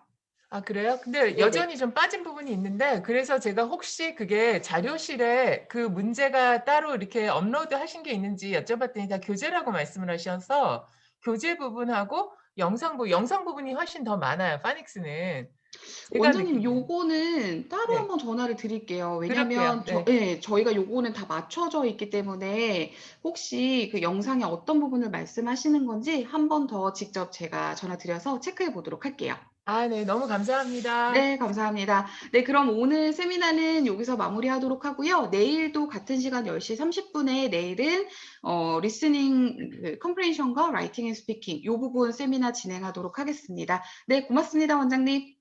아, 그래요? 근데 네네. 여전히 좀 빠진 부분이 있는데 그래서 제가 혹시 그게 자료실에 그 문제가 따로 이렇게 업로드하신 게 있는지 여쭤봤더니 다 교재라고 말씀을 하셔서 교재 부분하고 영상 부분이 훨씬 더 많아요, 파닉스는. 제가 원장님 느끼기에는. 요거는 따로 네. 한번 전화를 드릴게요. 그럴게요. 왜냐면 네. 저희가 요거는 다 맞춰져 있기 때문에 혹시 그 영상의 어떤 부분을 말씀하시는 건지 한번 더 직접 제가 전화 드려서 체크해 보도록 할게요. 아, 네. 너무 감사합니다. 네, 감사합니다. 네, 그럼 오늘 세미나는 여기서 마무리하도록 하고요. 내일도 같은 시간 10시 30분에 내일은 리스닝 컴프레hension과 라이팅 앤 스피킹 요 부분 세미나 진행하도록 하겠습니다. 네, 고맙습니다, 원장님.